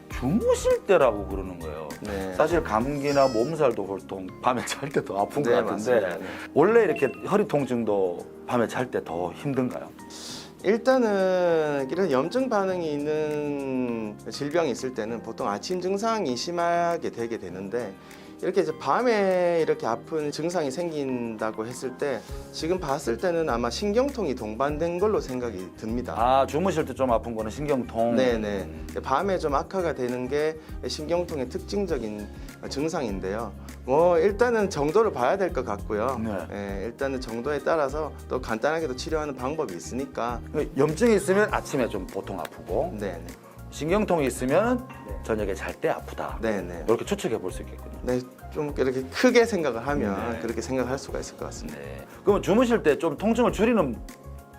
S4: 주무실 때라고 그러는 거예요.
S3: 네.
S4: 사실 감기나 몸살도 보통 밤에 잘 때 더 아픈 것
S3: 네,
S4: 같은데
S3: 맞습니다. 네.
S4: 원래 이렇게 허리 통증도 밤에 잘 때 더 힘든가요?
S3: 일단은 이런 염증 반응이 있는 질병이 있을 때는 보통 아침 증상이 심하게 되게 되는데 이렇게 이제 밤에 이렇게 아픈 증상이 생긴다고 했을 때 지금 봤을 때는 아마 신경통이 동반된 걸로 생각이 듭니다.
S4: 주무실 때 좀 아픈 거는 신경통.
S3: 네네. 밤에 좀 악화가 되는 게 신경통의 특징적인 증상인데요. 일단은 정도를 봐야 될 것 같고요. 일단은 정도에 따라서 또 간단하게도 치료하는 방법이 있으니까.
S4: 염증이 있으면 아침에 좀 보통 아프고
S3: 네네.
S4: 신경통이 있으면 저녁에 잘 때 아프다.
S3: 네네.
S4: 이렇게 추측해 볼 수 있겠군요.
S3: 네, 좀 이렇게 크게 생각을 하면 그렇게 생각할 수가 있을 것 같습니다.
S4: 그러면 주무실 때 좀 통증을 줄이는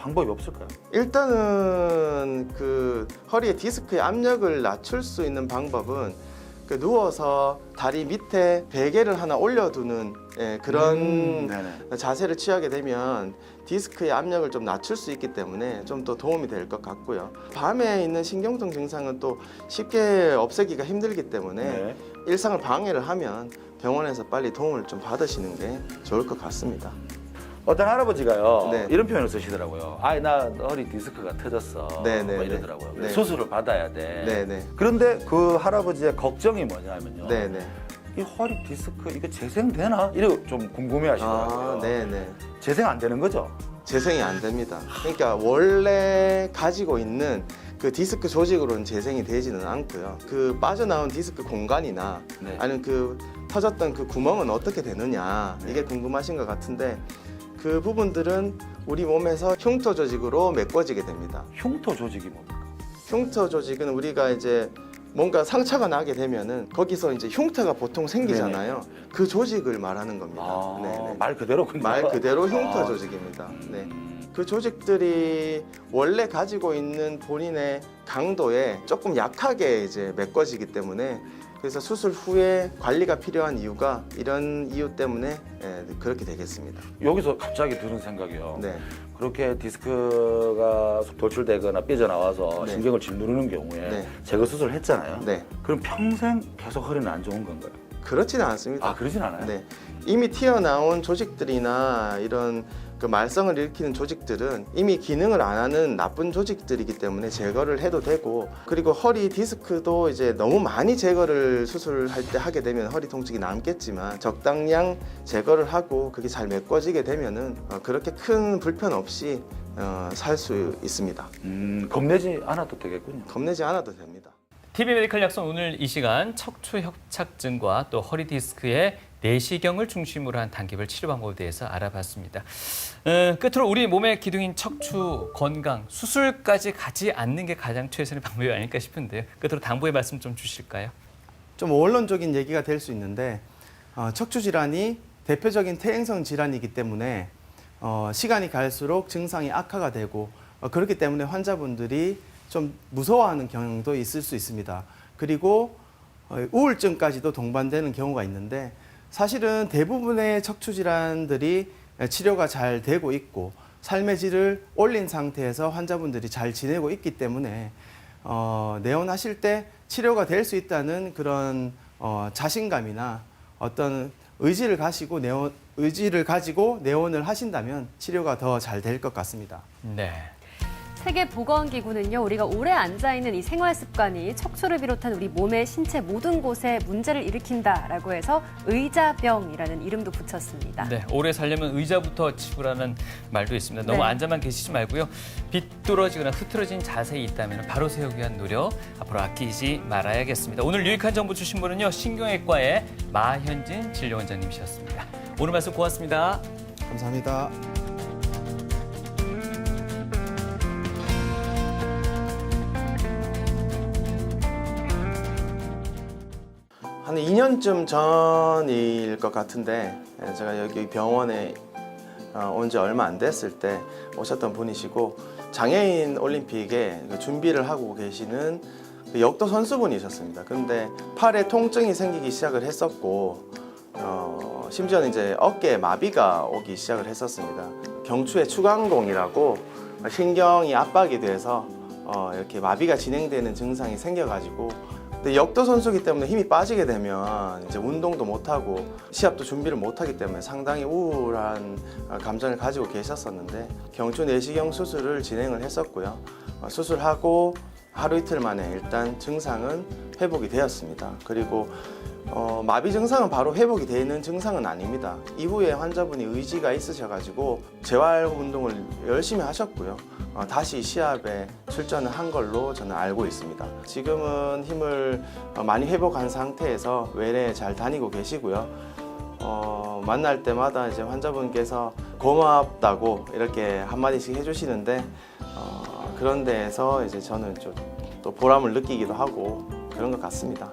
S4: 방법이 없을까요?
S3: 일단은 그 허리에 디스크의 압력을 낮출 수 있는 방법은 그 누워서 다리 밑에 베개를 하나 올려두는 그런 자세를 취하게 되면 디스크의 압력을 좀 낮출 수 있기 때문에 좀 더 도움이 될 것 같고요. 밤에 있는 신경통 증상은 또 쉽게 없애기가 힘들기 때문에 일상을 방해를 하면 병원에서 빨리 도움을 좀 받으시는 게 좋을 것 같습니다.
S4: 어떤 할아버지가요
S3: 네.
S4: 이런 표현을 쓰시더라고요. 나 허리 디스크가 터졌어.
S3: 네네.
S4: 뭐 이러더라고요.
S3: 네.
S4: 수술을 받아야 돼.
S3: 네네.
S4: 그런데 그 할아버지의 걱정이 뭐냐면요.
S3: 네네.
S4: 이 허리 디스크 이거 재생되나? 이러고 좀 궁금해하시더라고요.
S3: 네네.
S4: 재생 안 되는 거죠?
S3: 재생이 안 됩니다. 그러니까 원래 가지고 있는 그 디스크 조직으로는 재생이 되지는 않고요. 그 빠져나온 디스크 공간이나 아니면 그 터졌던 그 구멍은 어떻게 되느냐 이게 궁금하신 것 같은데 그 부분들은 우리 몸에서 흉터 조직으로 메꿔지게 됩니다.
S4: 흉터 조직이 뭡니까?
S3: 흉터 조직은 우리가 이제 뭔가 상처가 나게 되면은 거기서 이제 흉터가 보통 생기잖아요. 그 조직을 말하는 겁니다. 네네.
S4: 말 그대로군요.
S3: 말 그대로 흉터 조직입니다. 네. 그 조직들이 원래 가지고 있는 본인의 강도에 조금 약하게 이제 메꿔지기 때문에 그래서 수술 후에 관리가 필요한 이유가 이런 이유 때문에 그렇게 되겠습니다.
S4: 여기서 갑자기 드는 생각이요.
S3: 네.
S4: 그렇게 디스크가 돌출되거나 삐져나와서 신경을 짓누르는 경우에 제거 수술을 했잖아요. 그럼 평생 계속 허리는 안 좋은 건가요?
S3: 그렇지는 않습니다.
S4: 그러진 않아요?
S3: 네. 이미 튀어나온 조직들이나 이런 그 말썽을 일으키는 조직들은 이미 기능을 안 하는 나쁜 조직들이기 때문에 제거를 해도 되고, 그리고 허리 디스크도 이제 너무 많이 제거를 수술할 때 하게 되면 허리 통증이 남겠지만 적당량 제거를 하고 그게 잘 메꿔지게 되면은 그렇게 큰 불편 없이 살 수 있습니다.
S4: 겁내지 않아도 되겠군요.
S3: 겁내지 않아도 됩니다.
S1: TV 메디컬 약선 오늘 이 시간 척추 협착증과 또 허리 디스크의 내시경을 중심으로 한 단계별 치료 방법에 대해서 알아봤습니다. 끝으로 우리 몸의 기둥인 척추 건강, 수술까지 가지 않는 게 가장 최선의 방법이 아닐까 싶은데요. 끝으로 당부의 말씀 좀 주실까요?
S3: 좀 원론적인 얘기가 될 수 있는데 척추 질환이 대표적인 퇴행성 질환이기 때문에 시간이 갈수록 증상이 악화가 되고 그렇기 때문에 환자분들이 좀 무서워하는 경향도 있을 수 있습니다. 그리고 우울증까지도 동반되는 경우가 있는데 사실은 대부분의 척추 질환들이 치료가 잘 되고 있고 삶의 질을 올린 상태에서 환자분들이 잘 지내고 있기 때문에 내원하실 때 치료가 될 수 있다는 그런 자신감이나 어떤 의지를 가지고 내원을 하신다면 치료가 더 잘 될 것 같습니다.
S1: 네.
S2: 세계보건기구는요, 우리가 오래 앉아있는 이 생활 습관이 척추를 비롯한 우리 몸의 신체 모든 곳에 문제를 일으킨다라고 해서 의자병이라는 이름도 붙였습니다.
S1: 네, 오래 살려면 의자부터 치우라는 말도 있습니다. 너무
S2: 네.
S1: 앉아만 계시지 말고요. 비뚤어지거나 흐트러진 자세에 있다면 바로 세우기 위한 노력 앞으로 아끼지 말아야겠습니다. 오늘 유익한 정보 주신 분은요, 신경외과의 마현진 진료원장님이셨습니다. 오늘 말씀 고맙습니다.
S3: 감사합니다. 한 2년쯤 전일 것 같은데 제가 여기 병원에 온 지 얼마 안 됐을 때 오셨던 분이시고 장애인 올림픽에 준비를 하고 계시는 역도 선수분이셨습니다. 근데 팔에 통증이 생기기 시작을 했었고 심지어는 이제 어깨에 마비가 오기 시작을 했었습니다. 경추의 추간공이라고 신경이 압박이 돼서 이렇게 마비가 진행되는 증상이 생겨가지고, 근데 역도 선수기 때문에 힘이 빠지게 되면 이제 운동도 못하고 시합도 준비를 못하기 때문에 상당히 우울한 감정을 가지고 계셨었는데 경추 내시경 수술을 진행을 했었고요. 수술하고 하루 이틀 만에 일단 증상은 회복이 되었습니다. 그리고 마비 증상은 바로 회복이 되는 증상은 아닙니다. 이후에 환자분이 의지가 있으셔가지고 재활 운동을 열심히 하셨고요. 다시 시합에 출전을 한 걸로 저는 알고 있습니다. 지금은 힘을 많이 회복한 상태에서 외래에 잘 다니고 계시고요. 만날 때마다 이제 환자분께서 고맙다고 이렇게 한마디씩 해주시는데 그런 데에서 이제 저는 좀 또 보람을 느끼기도 하고 그런 것 같습니다.